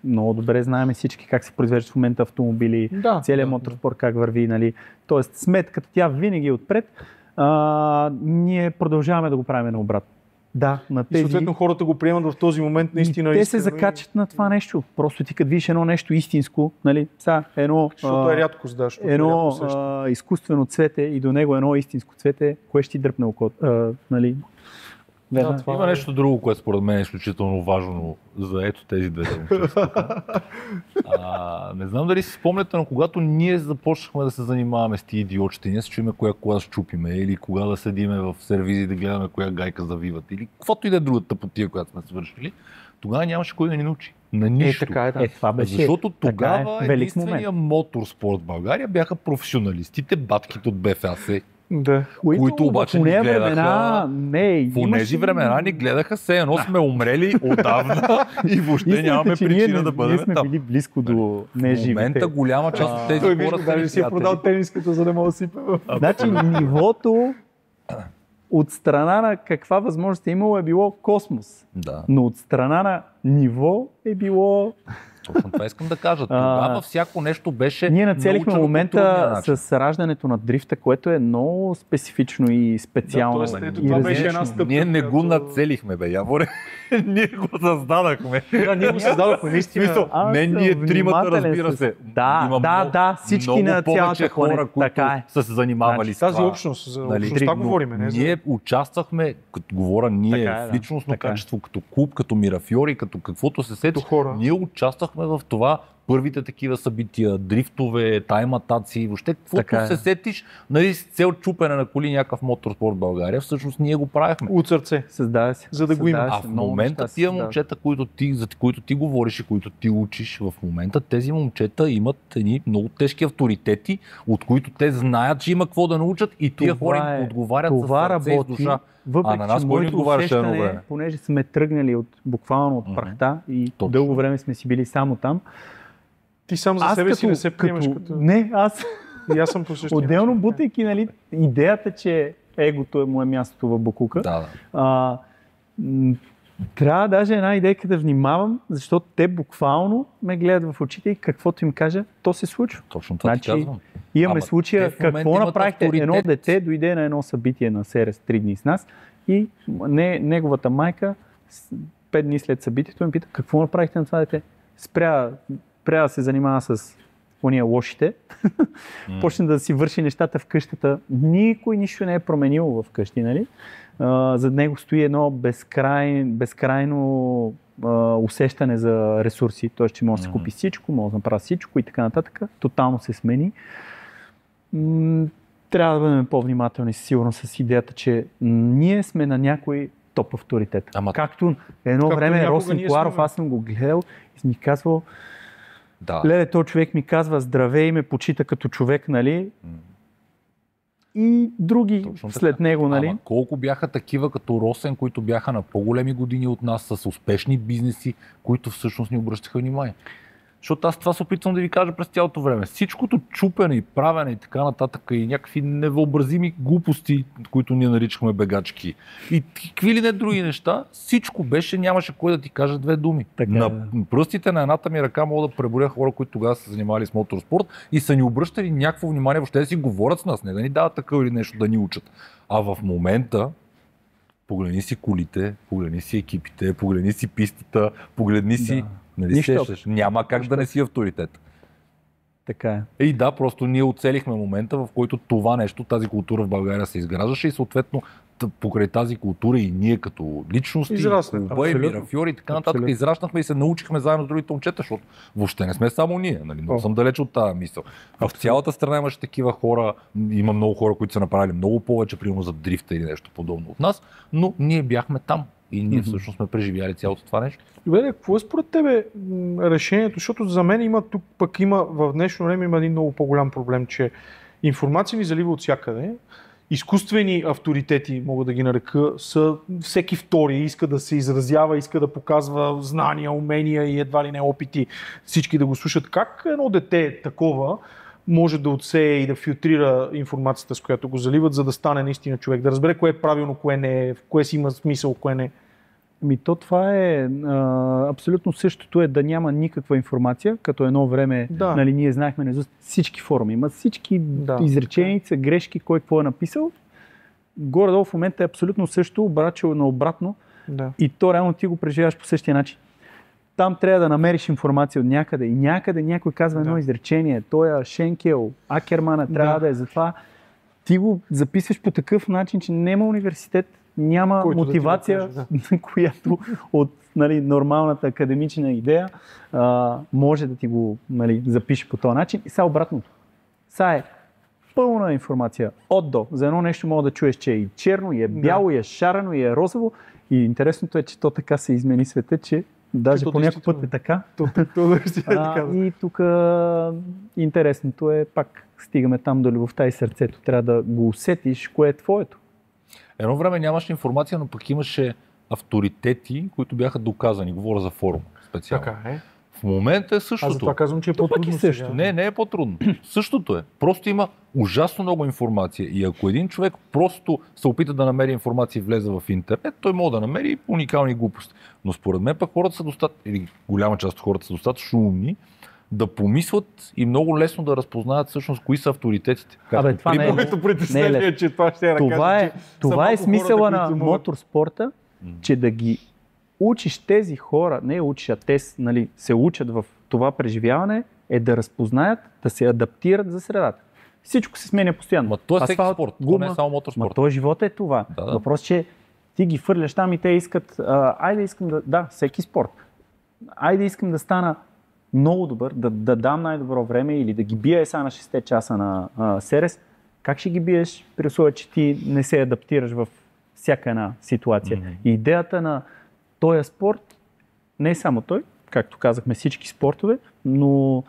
много добре знаем всички как се произвеждат в момента автомобили, целият моторспорт как върви, нали. Тоест сметката тя винаги е отпред, ние продължаваме да го правим наобратно. Да, на тези... И съответно хората го приемат в този момент наистина. Те се закачат на това нещо. Просто ти като видиш едно нещо истинско, нали, защото е рядкост, да. Едно изкуствено цвете и до него едно истинско цвете, кое ще ти дръпне окото, нали? Има нещо друго, което според мен е изключително важно за ето тези две момчета. Не знам дали си спомняте, но когато ние започнахме да се занимаваме с тия идиотчета, ние се чуем коя кола щупиме или кога да седиме в сервизи да гледаме коя гайка завиват или каквото и да е другата потия, която сме свършили, тогава нямаше кой да ни научи. На нищо. Това беше, защото тогава единствения моторспорт в България бяха професионалистите, батките от БФАС. Да. Които обаче ни гледаха. В онези времена ни гледаха все едно сме умрели отдавна и въобще нямаме причина да бъдем там. Ние сме били близко до неживите. В момента голяма част от тези хора са даже си е продал тениската, за да мога да сипе. Значи нивото от страна на каква възможност е имало е било космос. Да. Но от страна на ниво е било... Точно това искам да кажа. Тогава всяко нещо беше. Ние нацелихме момента с раждането на дрифта, което е много специфично и специално. Да, това беше една стъпка. Ние не го нацелихме, бе, Яворе. Ние го създадахме. Да, ние го създадохме, наистина. Не ние тримата, разбира се. Да, всички на цялата хора, които са се занимавали с това. Тази общност, за общността говорим. Ние участвахме, като говоря ние в личностно качество, като клуб, като Мирафьори, като каквото се сетиш. Ние участвахме в това първите такива събития, дрифтове, тайматаци, въобще каквото се сетиш, нали, с цел чупене на коли някакъв моторспорт в България, всъщност ние го правихме. От сърце. Създаде се. За да го има. А в момента тия момчета, за които ти говориш и които ти учиш, в момента тези момчета имат едни много тежки авторитети, от които те знаят, че има какво да научат и тия хора им отговарят с сърце и с душа. Въпреки, на нас кой ни отговаряше едно време? Понеже сме тръгнали буквално от прахта и дълго време сме си били само там. Ти сам за себе си не се приемаш като... Не, аз... И аз съм по същия. Отделно бутайки, нали, идеята, че егото му е мястото в букука. Трябва даже една идейка да внимавам, защото те буквално ме гледат в очите и каквото им кажа, то се случва. Точно това ти казвам. Имаме случая, какво направихте, едно дете дойде на едно събитие на Серес 3 дни с нас и неговата майка 5 дни след събитието ми пита, какво направихте на това дете? Спря да се занимава с ония лошите, почна да си върши нещата в къщата. Никой нищо не е променил в къщи, нали? Зад него стои едно безкрайно усещане за ресурси, т.е. че може да се купи всичко, може да направи всичко и така нататък. Тотално се смени. Трябва да бъдем по-внимателни сигурно с идеята, че ние сме на някой топ авторитет. Както време Росен Коларов, аз съм го гледал и ми казвал, леле, този човек ми казва здравей и ме почита като човек, нали? И други след него, нали? Ама колко бяха такива като Росен, които бяха на по-големи години от нас, с успешни бизнеси, които всъщност ни обръщаха внимание? Защото аз това се опитвам да ви кажа през цялото време. Всичкото чупене и правене и така нататък и някакви невъобразими глупости, които ние наричахме бегачки и какви ли не други неща, всичко беше, нямаше кой да ти каже две думи. Така, на пръстите на едната ми ръка мога да преборя хора, които тогава са занимавали с моторспорт и са ни обръщали някакво внимание, въобще да си говорят с нас, не да ни дават такъв или нещо да ни учат. А в момента погледни си колите, погледни си екипите, погледни си пистата, погледни си... Нали сещаш? Няма как да не си авторитет. Така е. И да, просто ние оцелихме момента, в който това нещо, тази култура в България се изграждаше и съответно покрай тази култура и ние като личности, клуба, Мирафьори и така нататък израснахме и се научихме заедно с другите момчета, защото въобще не сме само ние, нали? Но съм далеч от тази мисъл. В цялата страна имаше такива хора, има много хора, които са направили много повече, примерно за дрифта или нещо подобно от нас, но ние бяхме там. И ние всъщност сме преживяли цялото това нещо. Добре, какво е според тебе решението? Защото за мен има тук пък в днешно време има един много по-голям проблем, че информация ни залива от всякъде. Изкуствени авторитети, мога да ги нарека, са всеки втори, иска да се изразява, иска да показва знания, умения и едва ли не опити, всички да го слушат. Как едно дете такова може да отсее и да филтрира информацията, с която го заливат, за да стане наистина човек, да разбере кое е правилно, кое не е, кое си има смисъл, кое не е? Това е абсолютно същото е да няма никаква информация, като едно време нали, ние знаехме наизуст всички форуми, има всички изреченица, грешки, кой какво е написал. Горе-долу в момента е абсолютно също, обаче наобратно и то реално ти го преживяваш по същия начин. Там трябва да намериш информация от някъде и някъде някой казва едно изречение, той е Шенкел, Акермана трябва да е, затова ти го записваш по такъв начин, че няма университет, няма мотивация, която от нали, нормалната академична идея може да ти го нали, запише по този начин. И сега обратното. Сега е пълна информация от до. За едно нещо мога да чуеш, че е и черно, и е бяло, и е шарено, и е розово. И интересното е, че то така се измени света, че даже по някой път е така. И тук интересното е пак стигаме там до любовта и сърцето. Трябва да го усетиш, кое е твоето. Едно време нямаше информация, но пък имаше авторитети, които бяха доказани. Говоря за форум специално. Така е. В момента е същото. Аз за това казвам, че е по-трудно. Също. Не е по-трудно. Същото е. Просто има ужасно много информация и ако един човек просто се опита да намери информация и влезе в интернет, той може да намери уникални глупости. Но според мен пък хората са достатъчно, или голяма част от хората са достатъчно умни, да помислят и много лесно да разпознаят всъщност кои са авторитетите. Това не е моето притеснение, че това ще това е смисъла на моторспорта, че да ги учиш тези хора, не учиш, а те нали, се учат в това преживяване, е да разпознаят, да се адаптират за средата. Всичко се сменя постоянно. Ма то е всеки спорт, то не е само моторспорт. Ма то живота е това. Въпрос, че ти ги фърляш там и те искат, айде искам всеки спорт. Айде искам да стана много добър, да дам най-добро време или да ги бия сега на 6 часа на Серес. Как ще ги биеш при условие, че ти не се адаптираш в всяка една ситуация? И идеята на този спорт, не е само той, както казахме всички спортове, но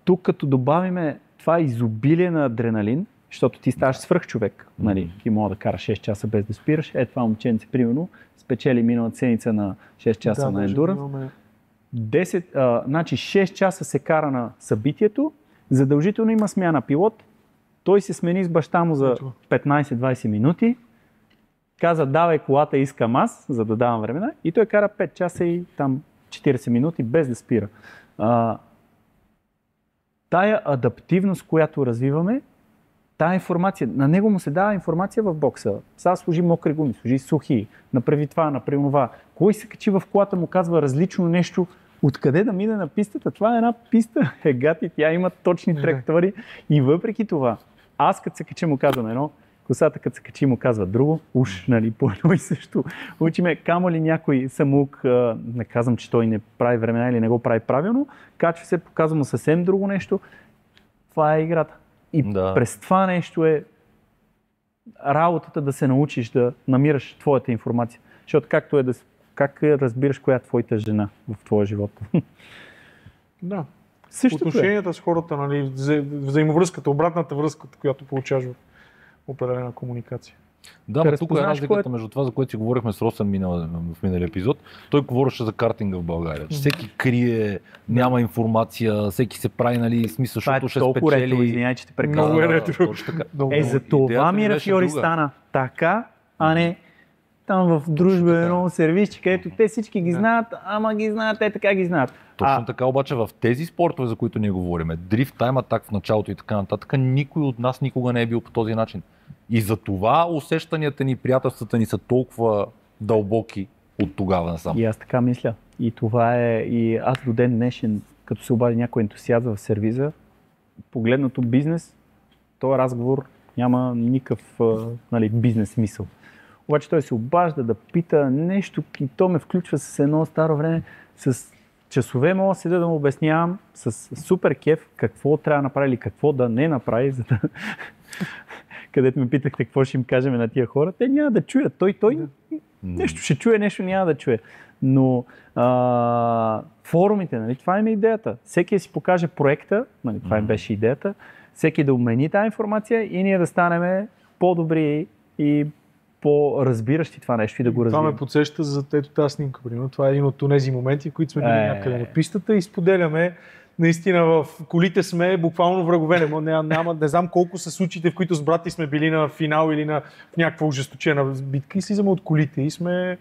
тук като добавиме това изобилие на адреналин, защото ти ставаш свръхчовек, нали, ти мога да караш 6 часа без да спираш. Това момченце, примерно, спечели миналата седмица на 6 часа на ендуранс. Значи 6 часа се кара на събитието, задължително има смяна пилот, той се смени с баща му за 15-20 минути, каза давай колата, искам аз, за да давам времена и той кара 5 часа и там 40 минути без да спира. Тая адаптивност, която развиваме, тая информация, на него му се дава информация в бокса. Сега служи мокри гуми, служи сухи, направи това, направи това. Кой се качи в колата му казва различно нещо, откъде да мине на пистата? Това е една писта, гати, тя има точни траектории и въпреки това, аз като се качи му казвам едно, косата като се качи му казва друго, уж, нали, по едно и също. Учиме, камо ли някой самук, не казвам, че той не прави времена или не го прави правилно, качва се, показва му съвсем друго нещо. Това е играта. И през това нещо е работата да се научиш да намираш твоята информация. Защото както е как разбираш коя е твоята жена в твоя живот. Да. Същото отношенията с хората, нали, взаимовръзката, обратната връзка, която получаваш в определена комуникация. Да, да но тук е разпознаеш разликата между това, за което си говорихме с Росен в миналия епизод. Той говореше за картинга в България. Че всеки крие, няма информация, всеки се прави, нали, смисъл, Това е защото ще толкова ретро, спечели. извиняй, че те Много прекъсвам. е ретро. Точно така. За това Мирафиори стана така, а не там в дружба едно сервисче, където те всички ги знаят, ама ги знаят, те така ги знаят. Точно така, обаче в тези спортове, за които ние говорим, дрифт, тайм атак в началото и така нататък, никой от нас никога не е бил по този начин. И за това усещанията ни, приятелствата ни са толкова дълбоки от тогава насам. И аз така мисля. И това е, и аз до ден днешен, като се обади някой ентусиаст в сервиза, погледнато бизнес, този разговор няма никакъв бизнес смисъл. Обаче той се обажда да пита нещо и то ме включва с едно старо време, с часове мога да седа да му обяснявам с супер кеф какво трябва да направи или какво да не направи, за да... където ме питахте какво ще им кажем на тия хора, те няма да чуят. Той нещо ще чуе, нещо няма да чуе. Но форумите, нали, това е идеята. Всеки да си покаже проекта, нали, това им беше идеята, всеки да обмени тази информация и ние да станем по-добри и по-разбиращи това нещо и да го развием. Това ме подсеща за ето тази снимка. Примерно. Това е един от тези моменти, в които сме били някъде на пистата и споделяме. Наистина в колите сме буквално врагове. Не знам колко са случаите, в които с брати сме били на финал или на някаква ожесточена битка и слизаме от колите и сме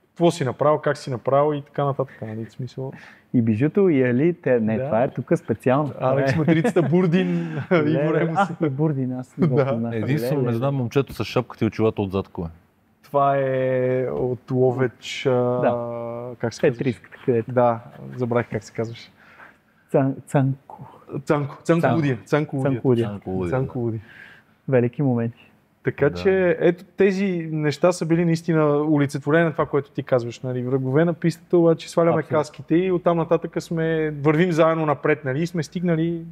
какво си направил, как си направил и така нататък. Нали, смисъл. И Бижуто, и Али, това е тук специално. Алекс Матрицата, Бурдин, Иво Ремус. Бурдин, аз не го познах. Единствено не знам момчето с шапката и очилата отзад кое. Това е от Ловеч. Как се казваш? Петриската, където. Да, забравих как се казваш. Цанко Удия. Велики моменти. Така че ето тези неща са били наистина олицетворение на това, което ти казваш. Нали? Врагове на пистата, обаче сваляме каските и оттам нататък вървим заедно напред, нали? И сме стигнали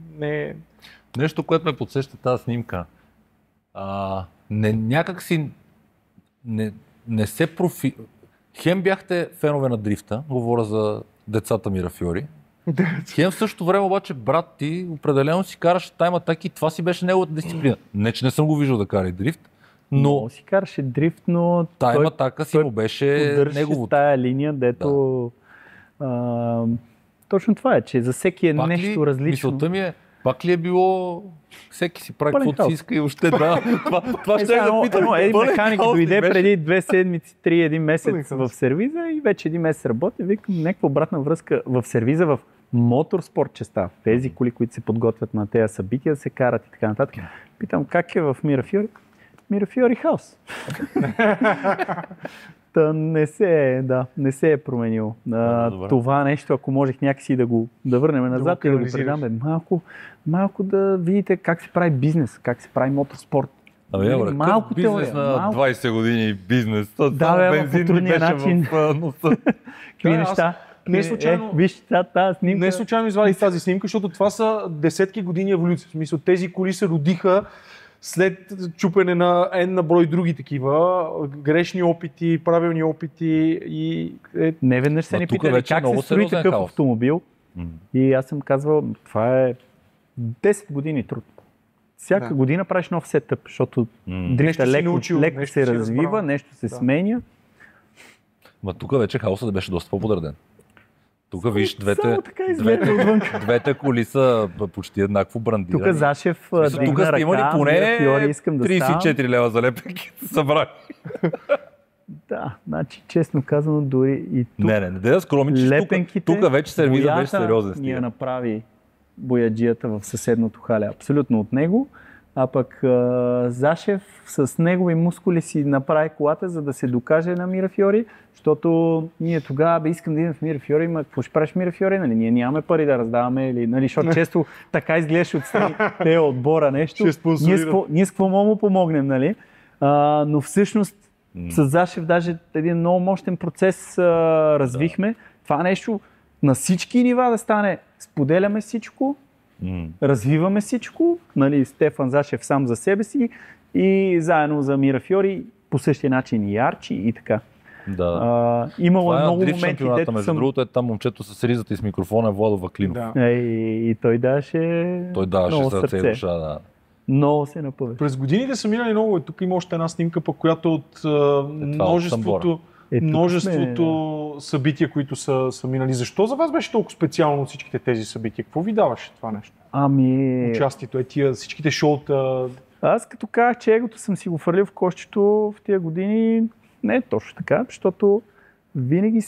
Нещо, което ме подсеща тази снимка. Някак си не се Хем бяхте фенове на дрифта, говоря за децата Мирафиори. Хем в същото време обаче брат ти определено си караше тайм атак и това си беше неговата дисциплина. Не, че не съм го виждал да кара и дрифт, но си караше дрифт, но тайм атака си му беше неговото. Тая линия, дето точно това е, че за всеки е нещо различно. Мисълта ми е, пак ли е било всеки си прави каквото си иска и още това ще да питам. Един механик дойде преди 2 седмици, 3-1 месец в сервиза и вече 1 месец работи. Викам някаква обратна връзка в сервиза в моторспорт частта. Тези коли, които се подготвят на тези събития да се карат и така нататък. Питам как е в Мирафиори? Мирафиори хаос. Не се е променило. Това нещо, ако можех някакси да върнем назад и да го предаме малко да видите как се прави бизнес, как се прави моторспорт. Малко бизнес на 20 години бизнес. Да, по трудния начин. Какви неща? Не случайно извадих тази снимка, защото това са десетки години еволюция. В смисъл, тези коли се родиха след чупене на на брой други такива, грешни опити, правилни опити и... Не веднъж се ни питали как се строи такъв автомобил. И аз съм казвал, това е 10 години труд. Всяка година правиш нов сетъп, защото дрифта леко се развива, нещо се сменя. Ма тук вече хаосът беше доста по-подреден. Тук виж, двете коли са почти еднакво брандирани. Тук Зашев дигна ръка, имали поне Мирафиори, искам да 34 лева за лепенки събрали. Да, значи честно казано дори и тук. Не да скромничиш, тук вече сервизът беше сериозен. Ние направи бояджията в съседното хале абсолютно от него, а пък Зашев с негови мускули си направи колата, за да се докаже на Мирафиори, защото ние тогава искам да идем в Мирафиори, ма какво ще правиш Мирафиори, нали? Ние нямаме пари да раздаваме, или, нали? Защото често така изглеждаш отстрани те отбора нещо. Ние с какво му помогнем, нали? Но всъщност с Зашев даже един много мощен процес развихме. Това нещо на всички нива да стане. Споделяме всичко, развиваме всичко, нали, Стефан Зашев сам за себе си и заедно за Мирафиори по същия начин и Арчи и така. Да. Имало много моменти, дето между другото е там момчето с ризата и с микрофона е Владо Ваклинов. Да. И той даваше сърце и душа, да. Много се напъваш. През годините са минали много. Тук има още една снимка, по която от множеството събития, които са минали. Защо за вас беше толкова специално от всичките тези събития? Какво ви даваше това нещо? Участието, всичките шоута. Аз като казах, че егото съм си го фърлил в кошчето в тия години, не е точно така, защото винаги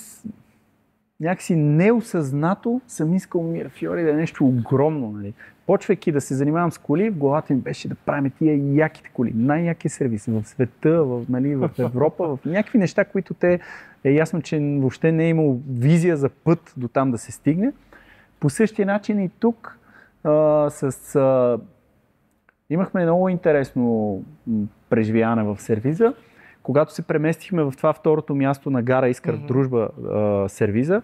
някакси неосъзнато съм искал Мирафьори да е нещо огромно. Нали. Почвайки да се занимавам с коли, в главата ми беше да правим тия яките коли, най-якия сервис в света, в Европа, в някакви неща, които е ясно, че въобще не е имал визия за път до там да се стигне. По същия начин и тук имахме много интересно преживяване в сервиза. Когато се преместихме в това второто място на Гара Искър Дружба сервиза,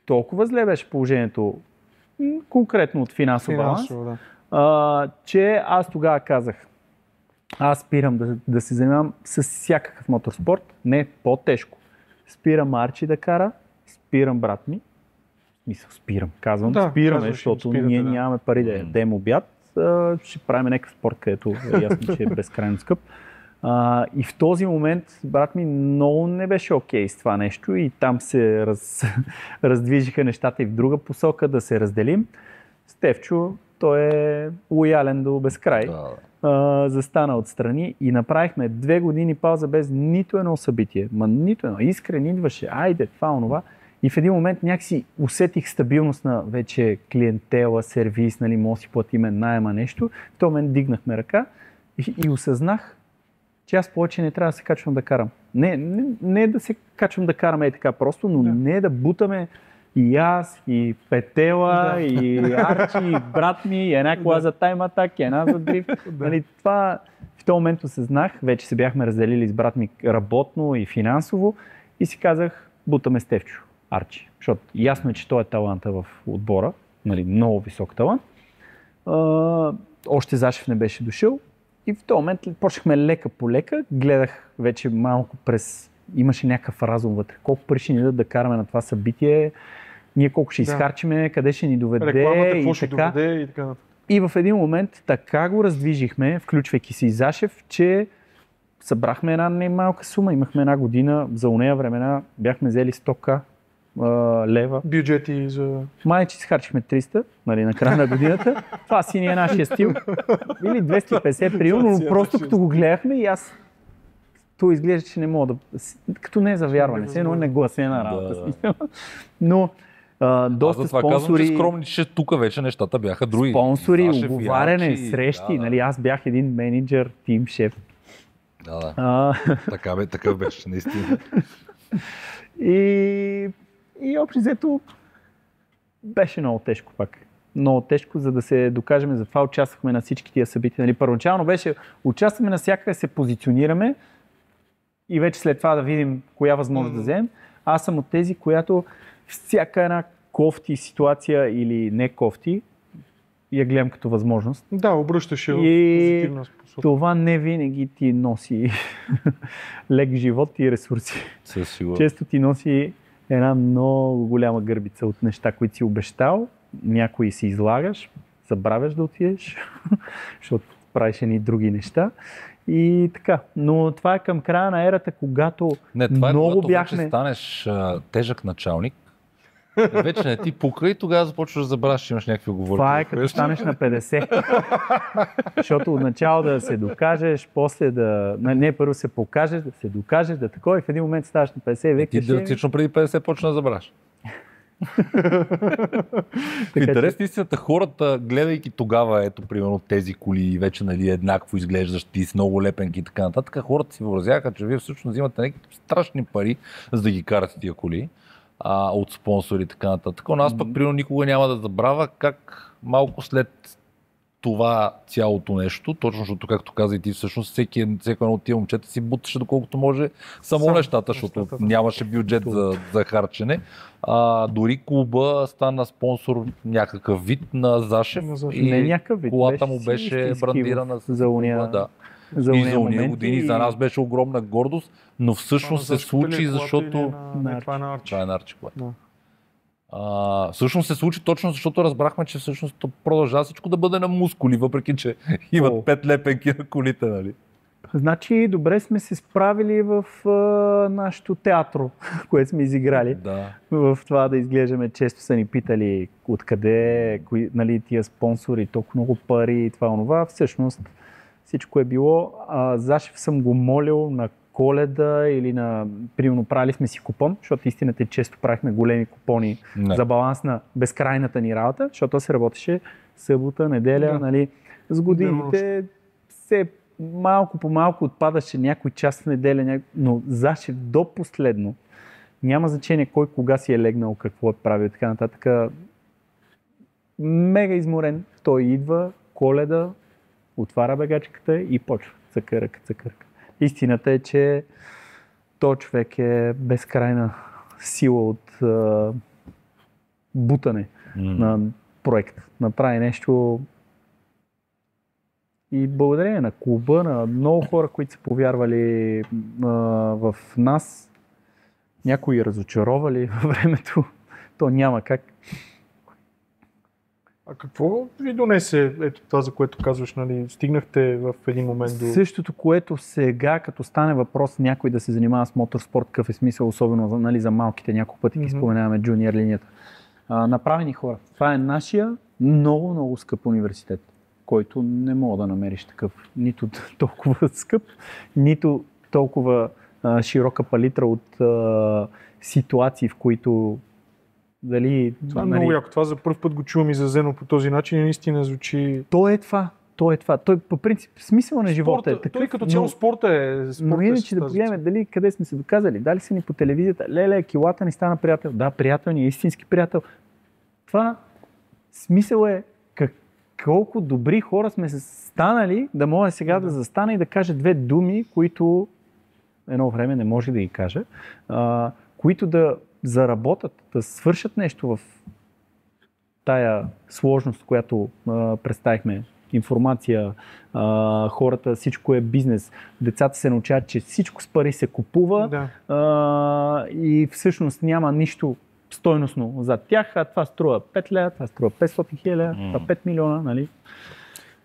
толкова зле беше положението, конкретно от финансов баланс, че аз тогава казах, аз спирам да се занимавам с всякакъв моторспорт, не по-тежко. Спирам Арчи да кара, спирам брат ми. Спираме, защото ние нямаме пари да ядем обяд. Ще правим някакъв спорт, където е ясно, че е безкрайно скъп. И в този момент брат ми много не беше окей с това нещо и там се раздвижиха нещата и в друга посока да се разделим. Стефчо, той е лоялен до безкрай. Застана отстрани и направихме 2 години пауза без нито едно събитие. Нито едно. Искрен идваше, айде, това, онова. И в един момент някакси усетих стабилност на вече клиентела, сервис, нали, може да си платиме найема нещо. В този момент дигнахме ръка и осъзнах, че аз повече не трябва да се качвам да карам. Не да се качвам да караме така просто, но не да бутаме и аз, и Петела, и Арчи, и брат ми, и една кола за тайм-атак, и една за дрифт. Нали, това в този момент осъзнах, вече се бяхме разделили с брат ми работно и финансово и си казах, бутаме Стефчо, Арчи. Защото ясно е, че той е таланта в отбора, нали, много висок талант. Още Зашев не беше дошъл. И в този момент почнахме лека по лека, гледах вече малко имаше някакъв разум вътре. Колко пари ще ни дадат да караме на това събитие, ние колко ще изхарчиме, къде ще ни доведе. Рекламата, какво ще доведе и така. И в един момент така го раздвижихме, включвайки си Зашев, че събрахме една немалка сума. Имахме една година, за онея времена бяхме взели 100 лева. Бюджети за... Май, че си харчихме 300, нали, на края на годината. Това си ни е нашия стил. Или 250 примерно, но просто като го гледахме и аз то изглежда, че не мога да... Като не е за вярване, все едно не гласена работа. Но доста спонсори... Казвам, че скромни, че тук вече нещата бяха други. Спонсори, оговаряне, срещи. Нали, аз бях един менеджер, тим шеф. Така беше, наистина. И общо взето беше много тежко пак. Много тежко, за да се докажем. Затова участвахме на всички тия събития. Нали, първоначално беше, участваме навсякъде, се позиционираме и вече след това да видим коя възможност да вземем. Аз съм от тези, която всяка една кофти ситуация или не кофти, я гледам като възможност. Да, обръщаш я в позитивна способа. Това не винаги ти носи лек живот и ресурси. Често ти носи една много голяма гърбица от неща, които си обещал, някои си излагаш, забравяш да отидеш, защото правиш едни други неща. И така, но това е към края на ерата, когато много бяхме... Вече станеш тежък началник, вече не ти пука и тогава започваш да забравяш, че имаш някакви оговорки. Това е като станеш на 50. Защото отначало да се докажеш, после да... Не, първо се покажеш, да се докажеш, да такова и в един момент ставаш на 50 и викаш... Ти драматично преди 50 почна да забравяш. В интерес на истината, хората, гледайки тогава, ето, примерно тези коли, вече нали, еднакво изглеждащи с много лепенки и така нататък, хората си въобразяха, че вие всъщност взимате някакви страшни пари, за да ги карате тия коли от спонсори и така нататък. Но аз пък, примерно, никога няма да забравя как малко след това цялото нещо, точно защото, както каза и ти, всъщност всеки едно от тия момчета си буташе доколкото може само нещата, защото нямаше бюджет за харчене. Дори клуба стана спонсор някакъв вид на Зашев и не някакъв вид, колата му беше брандирана за уния. Да. И за уния години за нас беше огромна гордост, но всъщност се случи, защото... Това е на Арчи. Това е на Арчи. Всъщност се случи точно защото разбрахме, че всъщност продължава всичко да бъде на мускули, въпреки че имат 5 лепенки на колите, нали? Значи добре сме се справили в нашото театро, което сме изиграли. Да. В това да изглеждаме. Често са ни питали откъде, нали, тия спонсори, толкова много пари и това онова. Всъщност всичко е било. Зашев съм го молил на Коледа или примерно правили сме си купон, защото истината е често правихме големи купони за баланс на безкрайната ни работа, защото то се работеше събота, неделя, нали, с годините се малко по малко отпадаше някой час в неделя, но Зашев до последно, няма значение кой кога си е легнал, какво е правил, така нататък. Мега изморен, той идва, Коледа, отваря бегачката и почва. Цъкъръка. Истината е, че този човек е безкрайна сила от бутане на проект. Направи нещо и благодарение на клуба, на много хора, които са повярвали в нас, някои разочаровали във времето, то няма как. А какво ви донесе ето това, за което казваш, нали, стигнахте в един момент до... Същото, което сега, като стане въпрос някой да се занимава с моторспорт, какъв е смисъл, особено, нали, за малките, няколко пъти ги споменаваме джуниор линията. Направени хора. Това е нашия много скъп университет, който не мога да намериш такъв. Нито толкова скъп, нито толкова широка палитра от ситуации, в които дали... Това е много яко. Това за първ път го чувам изразено по този начин и наистина звучи... То е това. Той по принцип смисъл на живота е такъв. Той като цяло спорта е... Но иначе да погледнем дали къде сме се доказали. Дали са ни по телевизията. Леле, килата ни стана приятел. Да, приятел ни е истински приятел. Това смисъл е колко добри хора сме се станали да може сега да застана и да кажа две думи, които едно време не може да ги кажа, които да заработят, да свършат нещо в тая сложност, която представихме. Информация, хората, всичко е бизнес. Децата се научават, че всичко с пари се купува и всъщност няма нищо стойностно за тях, а това струва 5 лева, това струва 500 хиляди, това 5 милиона, нали?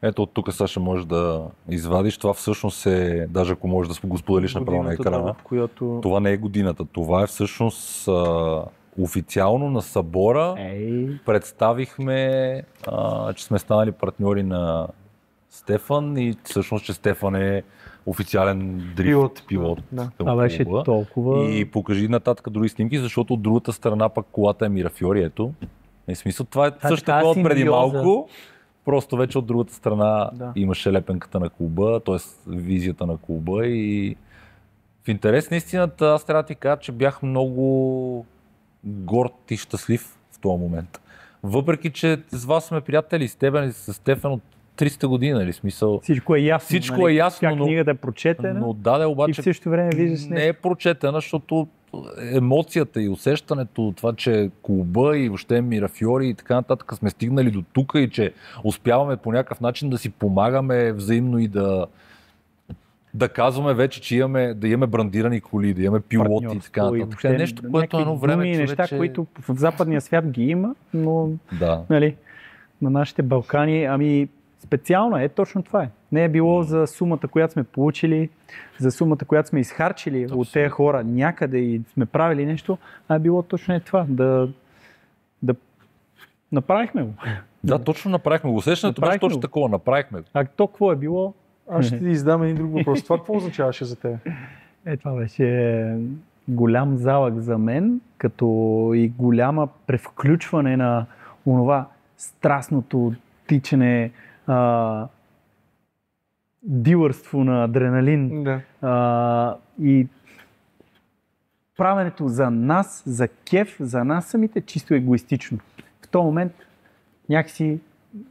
Ето от тук Саша може да извадиш. Това всъщност е, даже ако можеш да го споделиш направо на екрана, това не е годината. Това е всъщност официално на събора. Представихме, че сме станали партньори на Стефан и всъщност, че Стефан е официален пилот. Това беше толкова... И покажи нататък други снимки, защото от другата страна пък колата е Мирафиори, ето. В смисъл, това е също такова от преди малко. Просто вече от другата страна имаше лепенката на клуба, т.е. визията на клуба и в интерес на истината аз трябва да ти кажа, че бях много горд и щастлив в този момент. Въпреки, че с вас сме приятели, с теб и с Стефан от 300 години, нали, смисъл. Всичко е ясно. Всичко е ясно, но книгата е прочетена. Но обаче и в същото време виждаш не е прочетена, защото емоцията и усещането, това, че клуба и въобще Мирафиори и така нататък сме стигнали до тук и че успяваме по някакъв начин да си помагаме взаимно и да казваме вече, че да имаме брандирани коли, да имаме пилоти и така нататък. Това е нещо, което едно време неща, които в западния свят ги има, но нали, на нашите Балкани, специално точно това е. Не е било за сумата, която сме получили, за сумата, която сме изхарчили от тези хора някъде и сме правили нещо, а е било точно това. Да направихме го. Да, точно направихме го. Усещането беше точно такова. Направихме го. А то какво е било? Аз ще ти задам един друг въпрос. Това какво означаваше за теб? Това беше голям залък за мен, като и голяма превключване на онова страстното тичане, дилърство на адреналин и правенето за нас, за кеф, за нас самите, чисто егоистично. В този момент някакси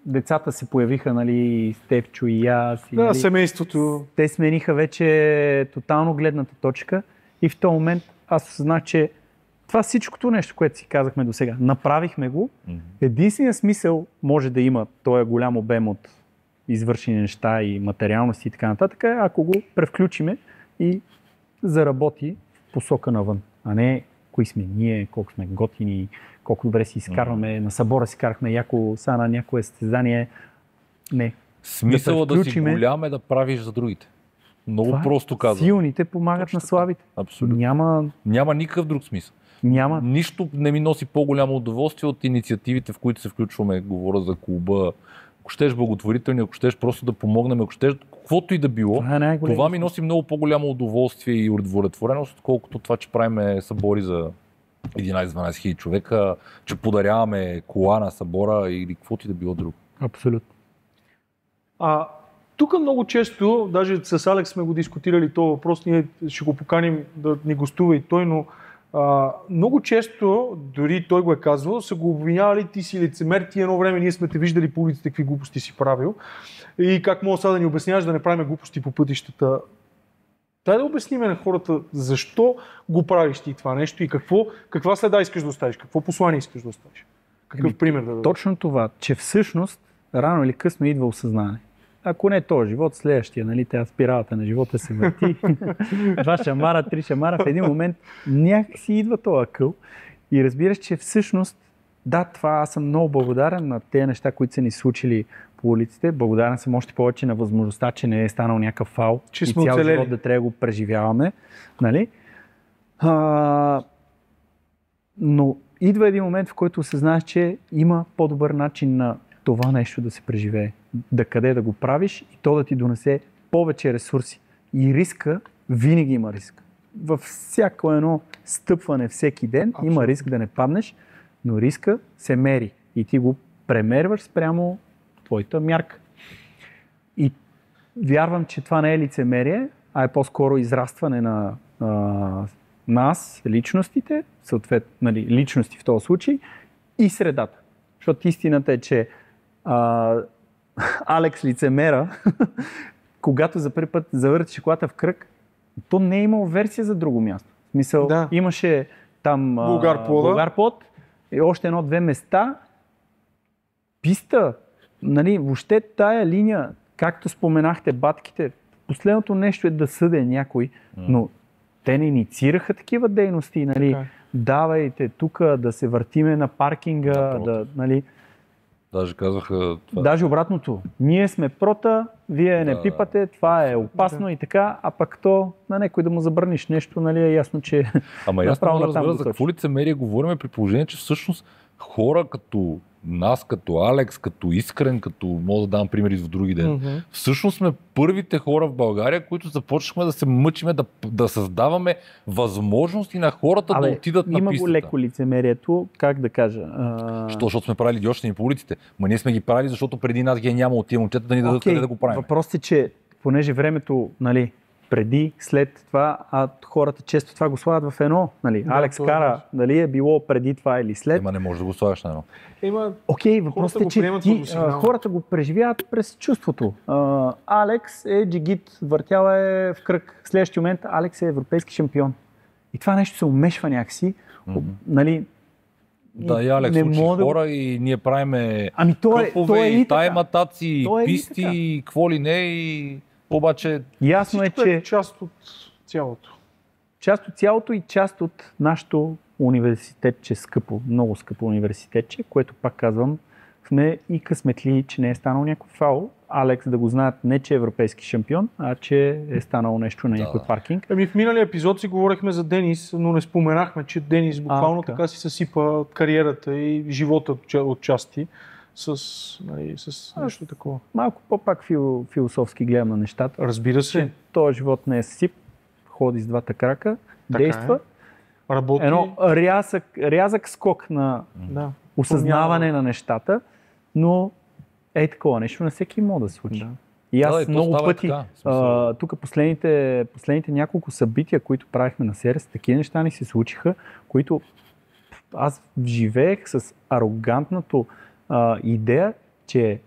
децата се появиха, нали, Стефчо и аз. И, нали, семейството. Те смениха вече тотално гледната точка и в този момент аз осъзнах, че това всичкото нещо, което си казахме до сега, направихме го. Единственият смисъл може да има този голям обем от извършени неща и материалности и така нататък, ако го превключиме и заработи в посока навън, а не кои сме ние, колко сме готини, колко добре си изкарваме, на събора си карахме яко са на някое състезание. Не. Смисъла да си голям е да правиш за другите. Много просто казвам. Силните помагат точно на слабите. Абсолютно. Няма никакъв друг смисъл. Няма. Нищо не ми носи по-голямо удоволствие от инициативите, в които се включваме. Говоря за клуба. Ако щеш благотворителни, ако щеш просто да помогнем, ако щеш каквото и да било. Това ми носи много по-голямо удоволствие и удовлетвореност, отколкото това, че правиме събори за 11-12 хиляди човека, че подаряваме кола на събора или каквото и да било друго. Абсолютно. Тук много често, даже с Алекс сме го дискутирали този въпрос, ние ще го поканим да ни гостува и той, но много често, дори той го е казвал, са го обвинявали, ти си лицемер, ти едно време ние сме те виждали по улиците, какви глупости си правил и как мога сега да ни обясняваш да не правим глупости по пътищата. Дай да обясним на хората защо го правиш ти това нещо и каква следа искаш да оставиш, какво послание искаш да оставиш. Какъв пример да дадеш? Точно това, че всъщност рано или късно идва осъзнание. Ако не този живот, следващия, нали, тя спиралата на живота се върти. 2 шамара, 3 шамара, в един момент някак си идва този акъл и разбираш, че всъщност, да, това аз съм много благодарен на тези неща, които са ни случили по улиците. Благодарен съм още повече на възможността, че не е станал някакъв фал че и сме цял оцелели. живот да трябва да го преживяваме. Нали? Но идва един момент, в който осъзнаеш, че има по-добър начин на това нещо да се преживее. Къде да го правиш и то да ти донесе повече ресурси. И риска, винаги има риск. Във всяко едно стъпване всеки ден има риск да не паднеш, но риска се мери и ти го премерваш спрямо твоята мярка. И вярвам, че това не е лицемерие, а е по-скоро израстване на нас, личностите, съответно, нали, личности в този случай и средата. Защото истината е, че Алекс лицемера, когато за първи път завъртеше колата в кръг, то не е имало версия за друго място. В смисъл, имаше там Булгарплод и още 1-2 места. Писта, нали, въобще тая линия, както споменахте батките, последното нещо е да съде някой, но те не инициираха такива дейности, нали, давайте тук да се въртиме на паркинга, нали. Даже казваха това. Даже обратното. Ние сме прота, вие не пипате, това е опасно и така, а пък то на някой да му забраниш нещо, нали е ясно, че Ама ясно да разбира за какво лицемерие говорим при положение, че всъщност хора като нас, като Алекс, като Искрен, като мога да дам примери в други ден. Всъщност сме първите хора в България, които започнахме да се мъчиме да създаваме възможности на хората да отидат на пистата. Има го леко лицемерието, как да кажа. Защото сме правили идиотщини по улиците. Ма ние сме ги правили, защото преди нас ги е нямало тия момчета да ни дадат къде да го правим. Въпросът е, че понеже времето, нали, преди, след това, хората често това го слагат в едно. Нали. Алекс кара, дали е било преди това или след. Ема не може да го слагаш на едно. Въпросът е, че хората го преживяват през чувството. Алекс е джигит, въртяла е в кръг. В следващия момент Алекс е европейски шампион. И това нещо се умешва някакси. Нали, да, и Алекс учи хора и ние правиме къпове, и тайматаци, и писти, и какво ли не, и обаче ясно е, че част от цялото. Част от цялото и част от нашото университетче, скъпо, много скъпо университетче, което пак казвам, сме и късметли, че не е станал някой фаул. Алекс да го знаят не, че е европейски шампион, а че е станало нещо на някой паркинг. В миналия епизод си говорихме за Денис, но не споменахме, че Денис буквално така си съсипа кариерата и живота от части с нещо такова. Малко по-пак философски гледам на нещата. Разбира се. Този живот не е сип, ходи с двата крака, действа. Работи. Едно рязък скок на осъзнаване на нещата, но такова нещо на всеки може да се случи. И аз много пъти, тук последните няколко събития, които правихме на сервис, такива неща ни се случиха, които аз живеех с арогантното идея, че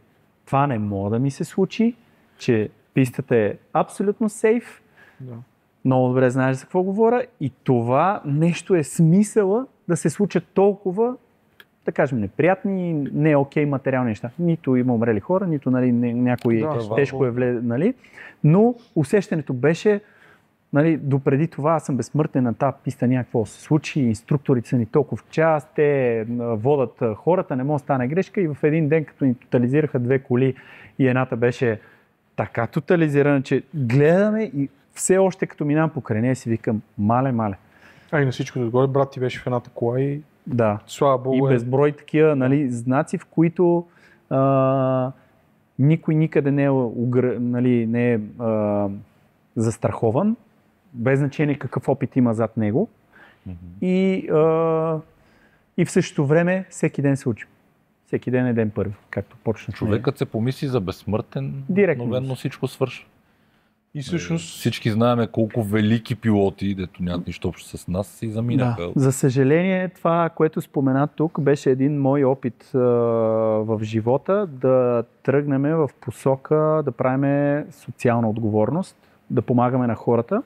това не може да ми се случи, че пистата е абсолютно сейф. Много добре знаеш за какво говоря и това нещо е смисъла да се случат толкова, да кажем, неприятни, не окей материални неща. Нито има умрели хора, нито, нали, някой тежко е влезе, нали, но усещането беше нали, допреди това аз съм безсмъртен на тази писта, някакво се случи, инструкторите са ни толкова в час, те водят хората, не може да стане грешка и в един ден, като ни тотализираха 2 коли и едната беше така тотализирана, че гледаме и все още като минавам покрай нея си викам, мале. А и на всичко отгоре, брат ти беше в едната кола и Да. слава Богу. И безброй такива, нали, знаци, в които никой никъде не е, нали, не е застрахован, без значение какъв опит има зад него. И в същото време всеки ден се учи. Всеки ден е ден първи, както почна. Човекът се помисли за безсмъртен, мгновено всичко свършва. И всъщност всички знаем колко велики пилоти, дето нямат нищо общо с нас, и заминаха. Да. За съжаление, това, което спомена тук, беше един мой опит в живота да тръгнем в посока да правим социална отговорност, да помагаме на хората,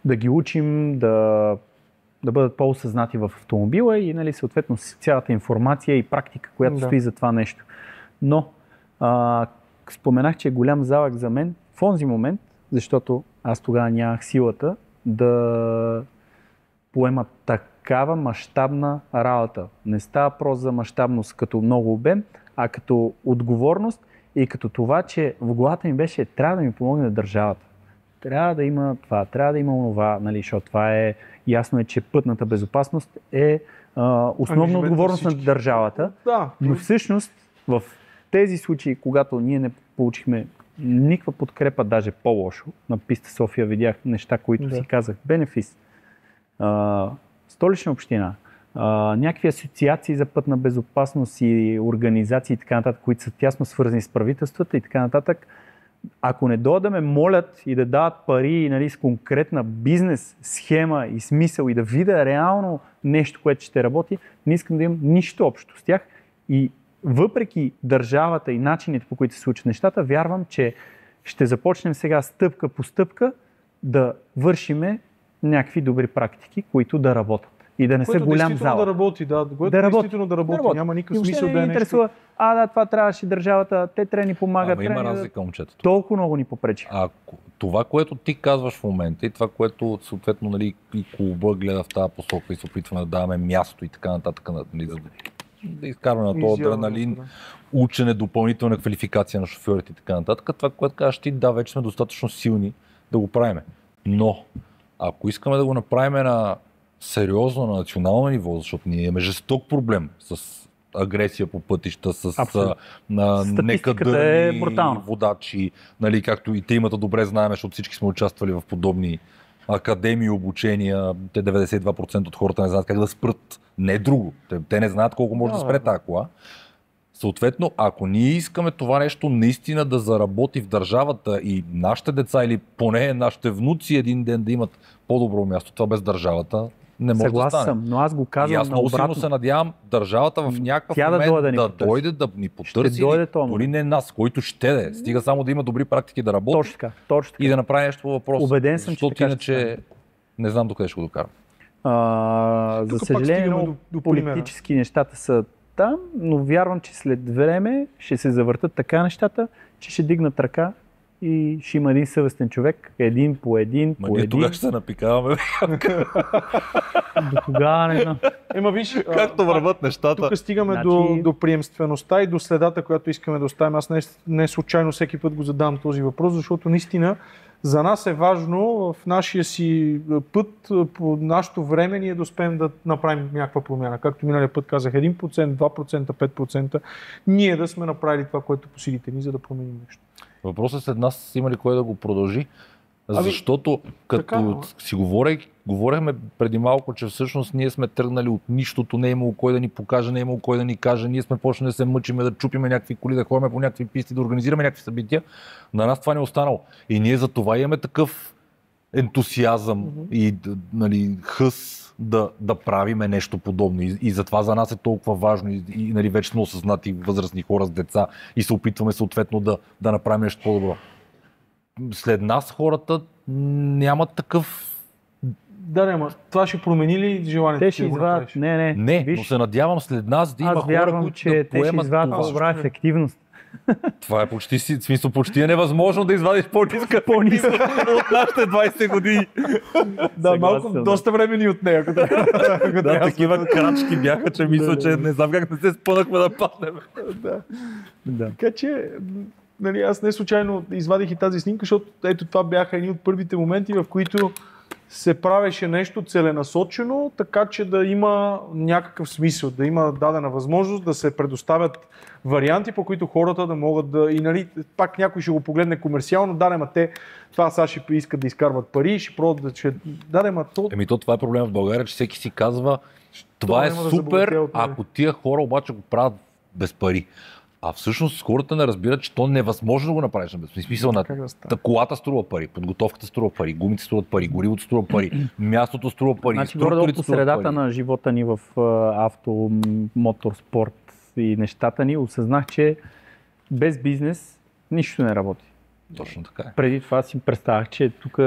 да ги учим да бъдат по-осъзнати в автомобила и, нали, съответно цялата информация и практика, която стои за това нещо. Но споменах, че е голям залък за мен в онзи момент, защото аз тогава нямах силата да поема такава мащабна работа. Не става въпрос за мащабност като много обем, а като отговорност и като това, че в главата ми беше трябва да ми помогне държавата. Трябва да има това, трябва да има онова, нали, защото това е ясно е, че пътната безопасност е основна отговорност на държавата. Да. Но всъщност в тези случаи, когато ние не получихме никаква подкрепа, даже по-лошо, на писта София видях неща, които си казах. Бенефис, Столична община, някакви асоциации за пътна безопасност и организации и така нататък, които са тясно свързани с правителствата и така нататък, ако не дойдат да ме молят и да дават пари, нали, с конкретна бизнес схема и смисъл и да видя реално нещо, което ще работи, не искам да имам нищо общо с тях. И въпреки държавата и начините, по които се случат нещата, вярвам, че ще започнем сега стъпка по стъпка да вършиме някакви добри практики, които да работят. И да не са голям зал. Да работи, действително да работи. Няма никакъв смисъл да е нещо. Това трябваше държавата, те трябва да ни помагат. Ама има разлика, момчета. Толкова много ни попречиха. Това, което ти казваш в момента и това, което съответно, нали, и клуба гледа в тази посока и се опитваме да даваме място и така нататък, нали, за да изкарваме на този адреналин, учене, допълнителна квалификация на шофьорите и така нататък. Това, което кажеш ти, да, вече сме достатъчно силни да го правим. Но, ако искаме да го направим на сериозно, на национално ниво, защото ние имаме жесток проблем с агресия по пътища, с некадърни водачи, нали, както и темата добре знаем, защото всички сме участвали в подобни академии, обучения, те 92% от хората не знаят как да спрат. Не друго. Те не знаят колко може да спре тази кола. Съответно, ако ние искаме това нещо наистина да заработи в държавата и нашите деца или поне нашите внуци един ден да имат по-добро място, това без държавата не може да стане. Съм, но аз го казвам. И аз много силно се надявам държавата в някакъв момент да дойде да ни потърси, дори не нас, който ще да е. Стига само да има добри практики да работи. Точно така. И да направи нещо по въпроса. Убеден съм, че така иначе не знам докъде ще го докарам. За съжаление, политически нещата са там, но вярвам, че след време ще се завъртат така нещата, че ще дигнат ръка и ще има един съвестен човек, един по един. Ние тогава ще се напикаваме. До тогава не знам. Виж, както върват нещата. Тук стигаме до приемствеността и до следата, която искаме да оставим. Аз не случайно всеки път го задавам този въпрос, защото наистина за нас е важно в нашия си път, по нашето време, ние да успеем да направим някаква промяна. Както миналия път казах, 1%, 2%, 5%, ние да сме направили това, което по силите ни, за да променим нещо. Въпросът след нас има ли кой да го продължи? Защото като си говорихме преди малко, че всъщност ние сме тръгнали от нищото, не е имало кой да ни покаже, не е имало кой да ни каже, ние сме почнали да се мъчиме, да чупиме някакви коли, да ходим по някакви писти, да организираме някакви събития. На нас това не е останало. И ние за това имаме такъв ентусиазъм и, нали, хъс да правиме нещо подобно. И затова за нас е толкова важно и нали, вече сме осъзнати възрастни хора с деца и се опитваме съответно да направим нещо по-добро. След нас хората нямат такъв... Да, това ще промени ли желанието? Те ще извадят... Не, но се надявам след нас да има хора, които да поемат това. Аз вярвам, че те ще извадят по-добра ефективност. Това е почти в смисъл, почти е невъзможно да извадиш по-ниска от нашите 20 години. Да, малко, доста време ни от нея. Да, такива крачки бяха, че мисля, че не знам как не се спънахме да паднем. Да. Така че, нали, аз не случайно извадих и тази снимка, защото ето това бяха едни от първите моменти, в които се правеше нещо целенасочено, така че да има някакъв смисъл, да има дадена възможност да се предоставят варианти, по които хората да могат да... И нали, пак някой ще го погледне комерциално, да, ма те това сега ще искат да изкарват пари, ще пробват да... Ще... Да, ма то... То това е проблема в България, че всеки си казва, това е супер, ако тия хора обаче го правят без пари. А всъщност хората не разбират, че то невъзможно да го направиш. В смисъл на колата струва пари, подготовката струва пари, гумите струват пари, горивото струва пари, мястото струва пари. Значи горе по средата на живота ни в авто, моторспорт и нещата ни осъзнах, че без бизнес нищо не работи. Точно така е. Преди това си представях, че тук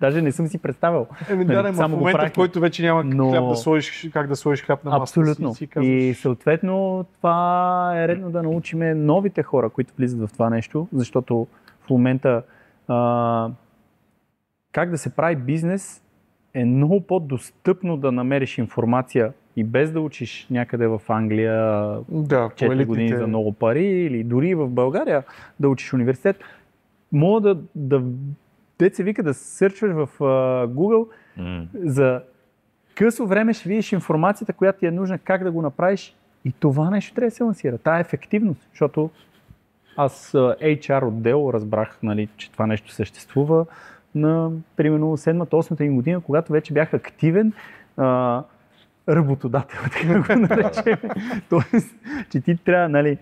даже не съм си представил. В момента, в който вече няма хляб да сложиш, как да сложиш хляб на масата. Абсолютно. И съответно това е редно да научиме новите хора, които влизат в това нещо, защото в момента как да се прави бизнес е много по-достъпно да намериш информация и без да учиш някъде в Англия 4 години за много пари или дори в България да учиш университет. Мога да се вика да сърчваш в Google за късо време ще видиш информацията, която ти е нужна, как да го направиш и това нещо трябва да се лансира. Тая ефективност, защото аз HR отдел разбрах, нали, че това нещо съществува на примерно 7-8 година, когато вече бях активен работодател, така го наречем. Тоест, че ти трябва, нали...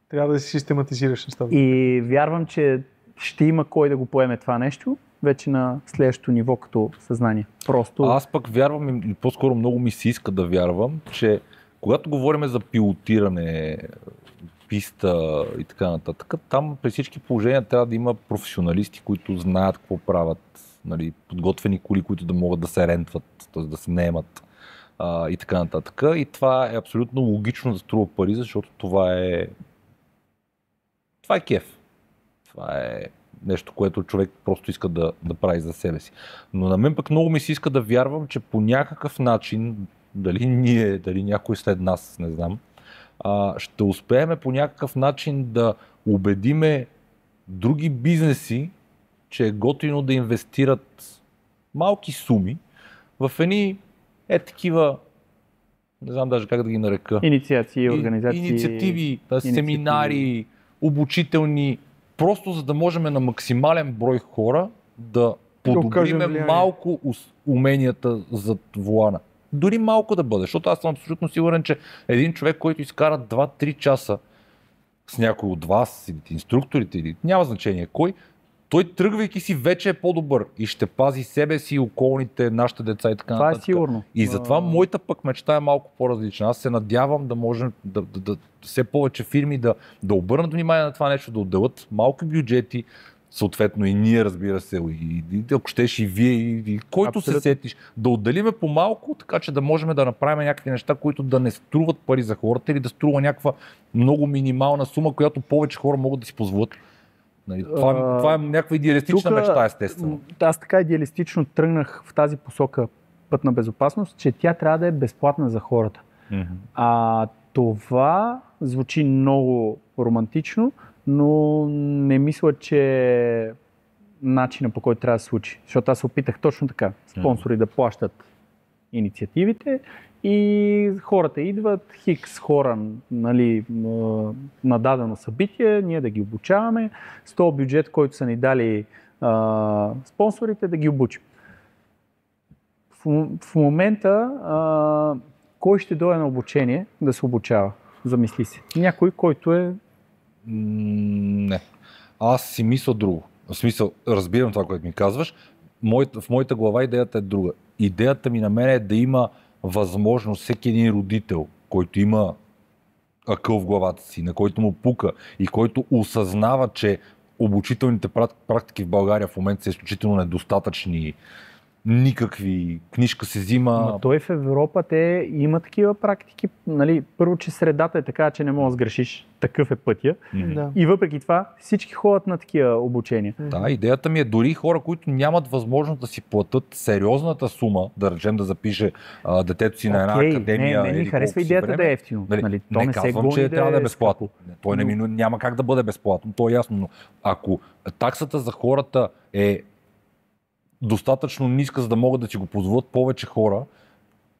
Трябва да си систематизираш нещата. И вярвам, че ще има кой да го поеме това нещо, вече на следващото ниво като съзнание. Просто... Аз пък вярвам, и по-скоро много ми се иска да вярвам, че когато говорим за пилотиране, писта и така нататък, там при всички положения трябва да има професионалисти, които знаят какво правят, нали, подготвени коли, които да могат да се рентват, т.е. да се наемат и така нататък. И това е абсолютно логично да струва пари, защото това е кеф. Това е нещо, което човек просто иска да прави за себе си. Но на мен пък много ми се иска да вярвам, че по някакъв начин, дали ние, дали някой след нас, не знам, ще успеем по някакъв начин да убедиме други бизнеси, че е готино да инвестират малки суми в едни такива, не знам даже как да ги нарека. Инициации, организации. Инициативи, семинари, обучителни, просто за да можем на максимален брой хора да подобриме малко уменията зад волана. Дори малко да бъде, защото аз съм абсолютно сигурен, че един човек, който изкара 2-3 часа с някой от вас, или инструкторите, или няма значение кой, той тръгвайки си вече е по-добър и ще пази себе си, околните, нашите деца и така нататък. Това е сигурно. И затова моята пък мечта е малко по-различна. Аз се надявам да можем да все повече фирми да обърнат внимание на това нещо, да отделят малки бюджети, съответно и ние, разбира се, и ако щеш и вие, и който абсолютно се сетиш, да отделиме по-малко, така че да можем да направим някакви неща, които да не струват пари за хората или да струва някаква много минимална сума, която повече хора могат да си позволят. Това е някаква идеалистична мечта, естествено. Аз така идеалистично тръгнах в тази посока пътна безопасност, че тя трябва да е безплатна за хората. Това звучи много романтично, но не мисля, че начина по който трябва да се случи. Защото аз се опитах точно така. Спонсори да плащат инициативите и хората идват, хикс хора, нали, на дадено събитие, ние да ги обучаваме, с този бюджет, който са ни дали спонсорите, да ги обучим. В момента кой ще дойде на обучение да се обучава? Замисли си. Някой, който е... Не. Аз си мисля друго. В смисъл, разбирам това, което ми казваш. В моята глава идеята е друга. Идеята ми на мен е да има възможност всеки един родител, който има акъл в главата си, на който му пука и който осъзнава, че обучителните практики в България в момента са изключително недостатъчни никакви, книжка се взима. Ама той в Европа те има такива практики. Нали, първо, че средата е така, че не можеш да сгрешиш. Такъв е пътя. Да. И въпреки това всички ходят на такива обучения. Да, идеята ми е дори хора, които нямат възможност да си платят сериозната сума, да речем да запише детето си на една академия. Не ми харесва идеята да е ефтино. Нали, то не се казвам, гони че трябва да е скъпо. безплатно. Той няма как да бъде безплатно, то е ясно, но ако таксата за хората е достатъчно ниска, за да могат да си го позволят повече хора,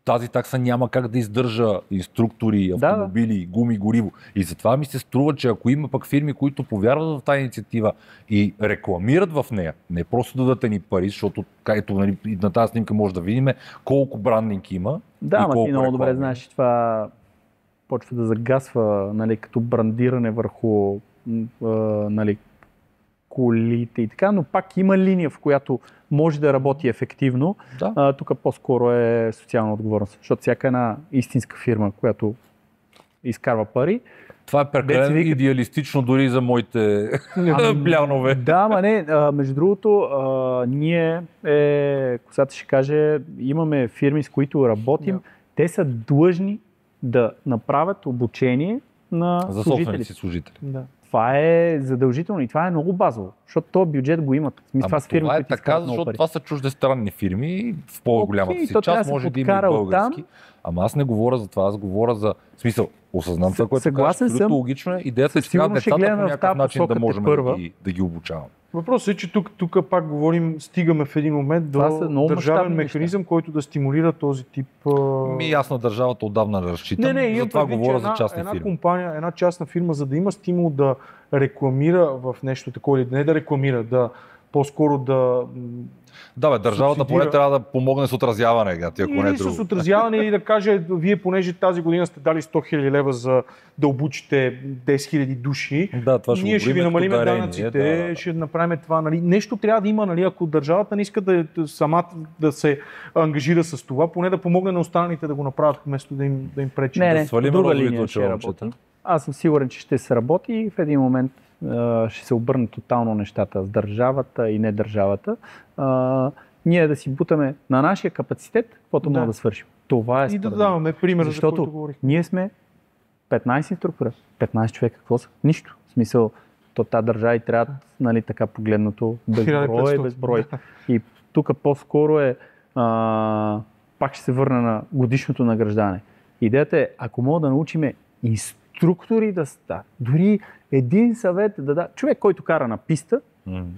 тази такса няма как да издържа инструктори, автомобили, гуми, гориво. И затова ми се струва, че ако има пък фирми, които повярват в тази инициатива и рекламират в нея, не просто да дадат ни пари, защото ето, нали, на тази снимка може да видим колко брандинг има. Да, и ама колко ти много добре реклами. знаеш, че това почва да загасва, нали, като брандиране върху нали, колите и така, но пак има линия, в която може да работи ефективно. Да. Тук по-скоро е социална отговорност, защото всяка една истинска фирма, която изкарва пари. Това е прекалено идеалистично дори за моите плянове. Да, ма не, между другото, ние, косата ще каже, имаме фирми, с които работим, те са длъжни да направят обучение на за служителите. собствените си служители. Да. Това е задължително и това е много базово, защото този бюджет го имат. Това са фирми, това е които така, изкарват много защото пари. това са чуждестранни фирми, в по-голямата си то трябва част да се може да има и подкара български. оттам. Ама аз не говоря за това, аз говоря за смисъл. Осъзнам това, което Съгласен казваш, абсолютно съм. логично е. Идеята е, че Сигурно трябва ще децата гледаме по в някакъв тази начин да посока можем тепърва. да ги обучаваме. Въпросът е, че тук пак говорим, стигаме в един момент Това са до много държавен мащабни механизъм, който да стимулира този тип... Аз на държавата отдавна не разчитам, имам затова предвид, говоря че за частни една фирми. компания, една частна фирма, за да има стимул да рекламира в нещо такова, или не да рекламира, да по-скоро да... Да, бе, държавата субсидира. поне трябва да помогне с отразяване, ако не е Или друго. с отразяване, или да каже, вие понеже тази година сте дали 100 000 лева за да обучите 10 000 души, Да, това ние ще ви намалим дарение, данъците, ще направим това. Нали. Нещо трябва да има, нали, ако държавата не иска сама да се ангажира с това, поне да помогне на останалите да го направят, вместо да им пречи. Не, свалим друга розовите линия ще очилчета. работи. Аз съм сигурен, че ще се работи и в един момент ще се обърнат тотално нещата с държавата и не държавата. Ние да си бутаме на нашия капацитет, каквото може да свършим. Това е И да според мен. даваме пример, за Защото който говорих. ние сме 15 инструктора. 15 човека, какво са? Нищо. В смисъл, то тази държава и трябва, нали, така погледнато, безброй, 1500. безброй. И тук по-скоро е, пак ще се върна на годишното награждане. Идеята е, ако мога да научиме инструктори да стават, дори един съвет да да. Човек, който кара на писта,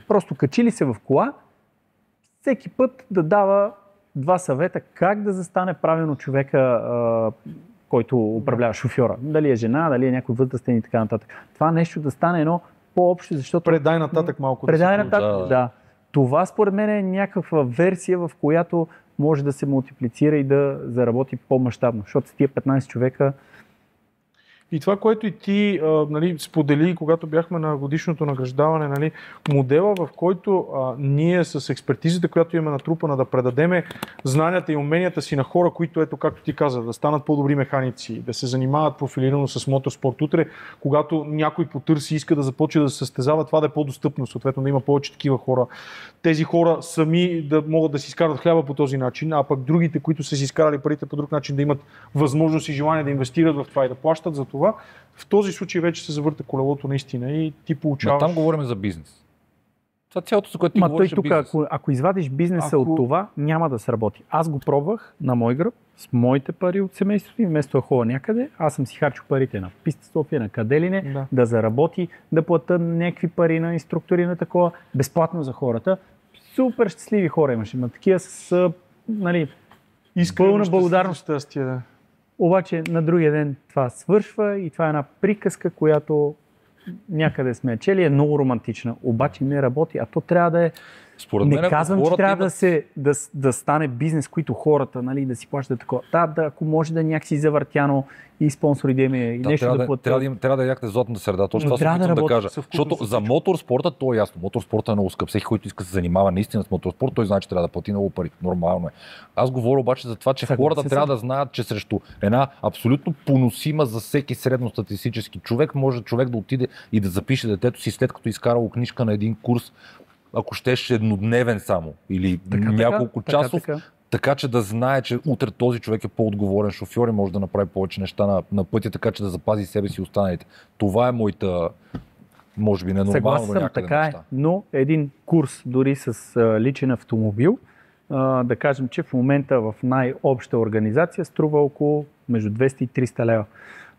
просто качи ли се в кола, всеки път да дава 2 съвета как да застане правилно човека, който управлява шофьора. Дали е жена, дали е някой възрастен и така нататък. Това нещо да стане едно по-общо, защото... Предай нататък малко. Предай да се нататък, да. Това според мен е някаква версия, в която може да се мултиплицира и да заработи по-мащабно. Защото с тия 15 човека... И това, което и ти нали, сподели, когато бяхме на годишното награждаване, нали, модела, в който ние с експертизата, която имаме натрупана, да предадеме знанията и уменията си на хора, които, ето както ти каза, да станат по-добри механици, да се занимават профилирано с моторспорт. Утре, когато някой потърси и иска да започне да се състезава, това да е по-достъпно, съответно да има повече такива хора. Тези хора сами да могат да си изкарат хляба по този начин, а пък другите, които са си изкарали парите по друг начин, да имат възможност и желание да инвестират в това и да плащат за това. В този случай вече се завърта колелото наистина и ти получаваш... Но там говорим за бизнес. Това цялото, за което ти Ма говориш, той тук, ако извадиш бизнеса от това, няма да сработи. Аз го пробвах на мой гръб, с моите пари от семейството и вместо да ходя някъде, аз съм си харчил парите на писта София, на къде ли не, да заработи, да плата някакви пари на инструктори на такова, безплатно за хората. Супер щастливи хора имаше, но такива с, нали, пълна благодарност. Обаче на другия ден това свършва и това е една приказка, която някъде сме чели, е много романтична, обаче не работи, а то трябва да е... Според мен, не казвам, че трябва да стане бизнес, които хората, нали, да си плащат такова. Да, ако може да е някакси завъртяно и спонсори да има и нещо да платят. Трябва да е някаква златната среда. Точно това се опитвам да кажа. Защото за моторспорта то е ясно. Моторспорта е много скъп. Всеки, който иска да се занимава наистина с моторспорт, той знае, че трябва да плати много пари. Нормално е. Аз говоря обаче за това, че хората трябва да знаят, че срещу една абсолютно поносима за всеки средностатистически човек може човек да отиде и да запише детето си, след като изкарало книжка на един курс, ако щеш еднодневен само или няколко часов, така че да знае, че утре този човек е по-отговорен шофьор и може да направи повече неща на пътя, така че да запази себе си и останалите. Това е моята, може би ненормално, но някъде така неща. Е, но един курс дори с личен автомобил, да кажем, че в момента в най-обща организация струва около между 200 и 300 лева.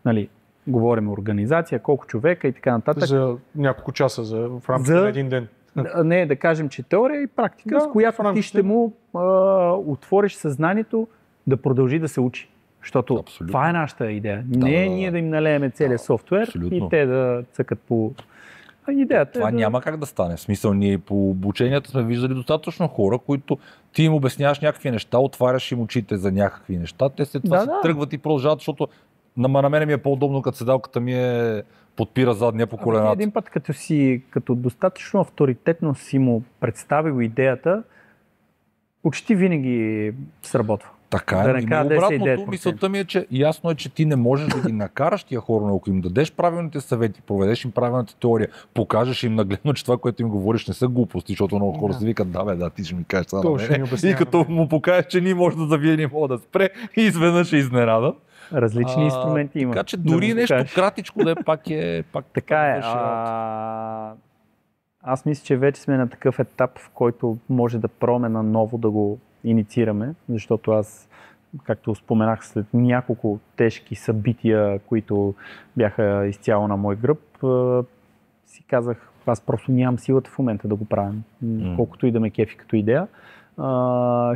Нали, говорим организация, колко човека и така нататък. За няколко часа, в рамките на един ден. Не, да кажем, че теория и практика, с която ти ще му отвориш съзнанието да продължи да се учи. Защото това е нашата идея. Не е ние да им налееме целият софтуер и те да цъкат по... Идеята това няма как да стане. В смисъл, ние по обученията сме виждали достатъчно хора, които ти им обясняваш някакви неща, отваряш им очите за някакви неща, те след това се тръгват и продължават, защото на мене ми е по-удобно, като седалката ми подпира задния по колената. Един път, като достатъчно авторитетно си му представил идеята, почти винаги сработва. Така е, има обратното. Мисълта ми е, че ясно е, че ти не можеш да ги накараш тия хора, ако им дадеш правилните съвети, проведеш им правилната теория, покажеш им нагледно, че това, което им говориш, не са глупости, защото много хора се викат, ти ще ми кажеш това на мене. И като му покажеш, че ние може да завие, не мога да спре и изведнъж е изненада. Различни инструменти има. Така че дори нещо кратичко да е пак така е. Аз мисля, че вече сме на такъв етап, в който може да пробваме наново да го инициираме, защото аз, както споменах, след няколко тежки събития, които бяха изцяло на мой гръб, си казах, аз просто нямам силата в момента да го правим. Колкото и да ме кефи като идея,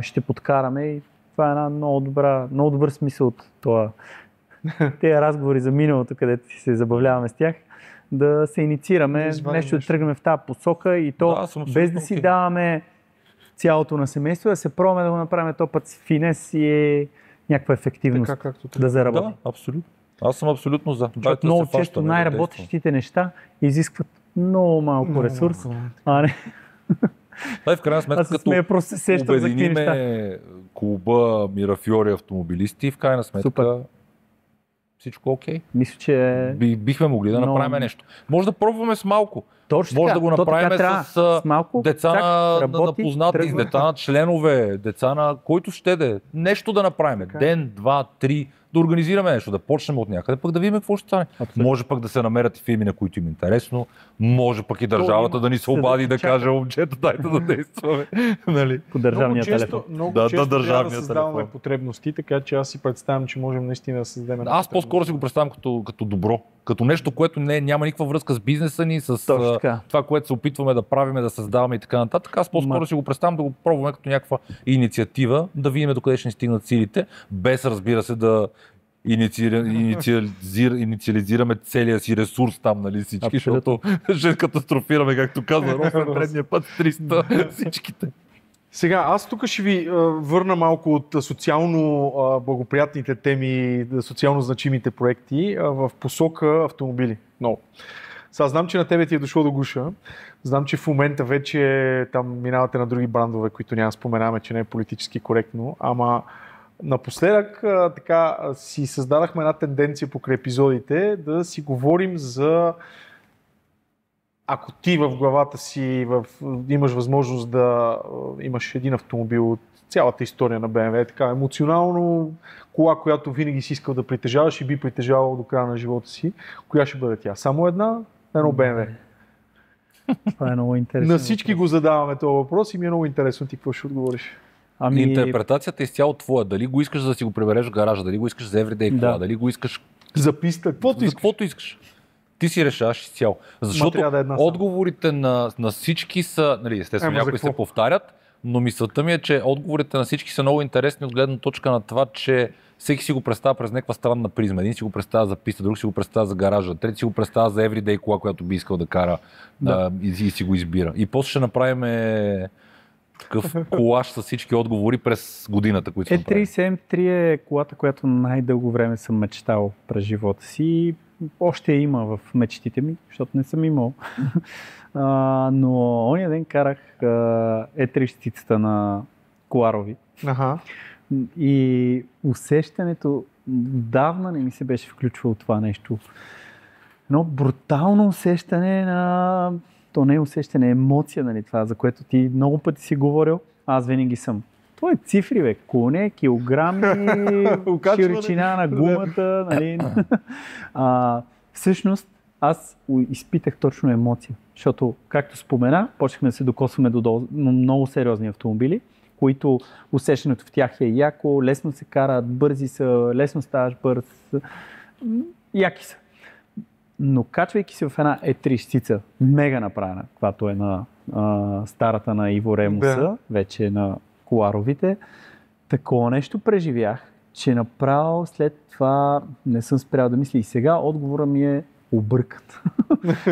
ще подкараме и това е една много добър смисъл от това. Тези разговори за миналото, където се забавляваме с тях, да се инициираме, нещо да тръгнем в тази посока и то без да си даваме цялото на семейство, да се пробваме да го направим този път с финес и някаква ефективност да заработи. Да, абсолютно. Аз съм абсолютно за. Защото много често най-работещите неща изискват много малко ресурс. В крайна сметка, като обединиме клуба Мирафиори автомобилисти, в крайна сметка всичко окей. Мисля, че бихме могли да направим нещо. Може да пробваме с малко. Точно може да го направим с малко, деца на познати, деца на членове, деца на който ще да. Нещо да направим. Ден, два, три, да организираме нещо, да почнем от някъде, пък да видим какво ще стане. Може пък да се намерят и фирми, на които им е интересно, може пък и държавата да ни се обади и да каже, момчета, дайте да действаме. Нали? По държавния телефон. Много често трябва да създаваме потребности, така че аз си представям, че можем наистина да създадем. Аз по-скоро си го представям като добро, като нещо, което няма никаква връзка с бизнеса ни, с това, което се опитваме да правим, да създаваме и така нататък. Аз по-скоро си го представям да го пробваме като някаква инициатива, да видим докъде ще ни стигнат силите, без, разбира се, да инициализираме целия си ресурс там, нали, всички, защото ще катастрофираме, както каза Росен предния път, 300 всичките. Сега, аз тук ще ви върна малко от социално благоприятните теми, социално значимите проекти в посока автомобили. Много. Сега знам, че на тебе ти е дошло до гуша. Знам, че в момента вече там минавате на други брандове, които няма споменаваме, че не е политически коректно, ама напоследък така си създадахме една тенденция покрай епизодите да си говорим за ако ти в главата си имаш възможност да имаш един автомобил от цялата история на BMW, така емоционално кола, която винаги си искал да притежаваш и би притежавал до края на живота си, коя ще бъде тя? Само едно BMW. Това е много интересно. На всички го задаваме този въпрос и ми е много интересно ти какво ще отговориш. Интерпретацията е изцяло твоя. Дали го искаш да си го прибереш в гаража, дали го искаш за everyday кола, дали го искаш за писта, каквото искаш. Ти си решаваш изцяло. Защото отговорите на всички са, нали, естествено някои се повтарят, но мисълта ми е, че отговорите на всички са много интересни от гледна точка на това, че всеки си го представя през някаква странна призма. Един си го представя за писта, друг си го представя за гаража, трети си го представя за everyday кола, която би искал да кара и си го избира. И после ще направим такъв колаж с всички отговори през годината, които са направили. E30M3 е колата, която най-дълго време съм мечтал през живота си. Още има в мечтите ми, защото не съм имал. Но ония ден карах E30-цата на Коларови. И усещането давна не ми се беше включвало това нещо. Едно брутално усещане на то не е усещане, е емоция, нали, това, за което ти много пъти си говорил, аз винаги съм. Това е цифри, бе, коне, килограми, широчина на гумата, нали. Всъщност, аз изпитах точно емоция, защото, както спомена, почнахме да се докосваме до много сериозни автомобили, които усещането в тях е яко, лесно се карат, бързи са, лесно ставаш бърз, яки са. Но качвайки се в една E3 мега направена, която е на старата на Иво Ремуса, вече на коларовите, такова нещо преживях, че направо след това не съм спрял да мисля и сега отговора ми е объркат.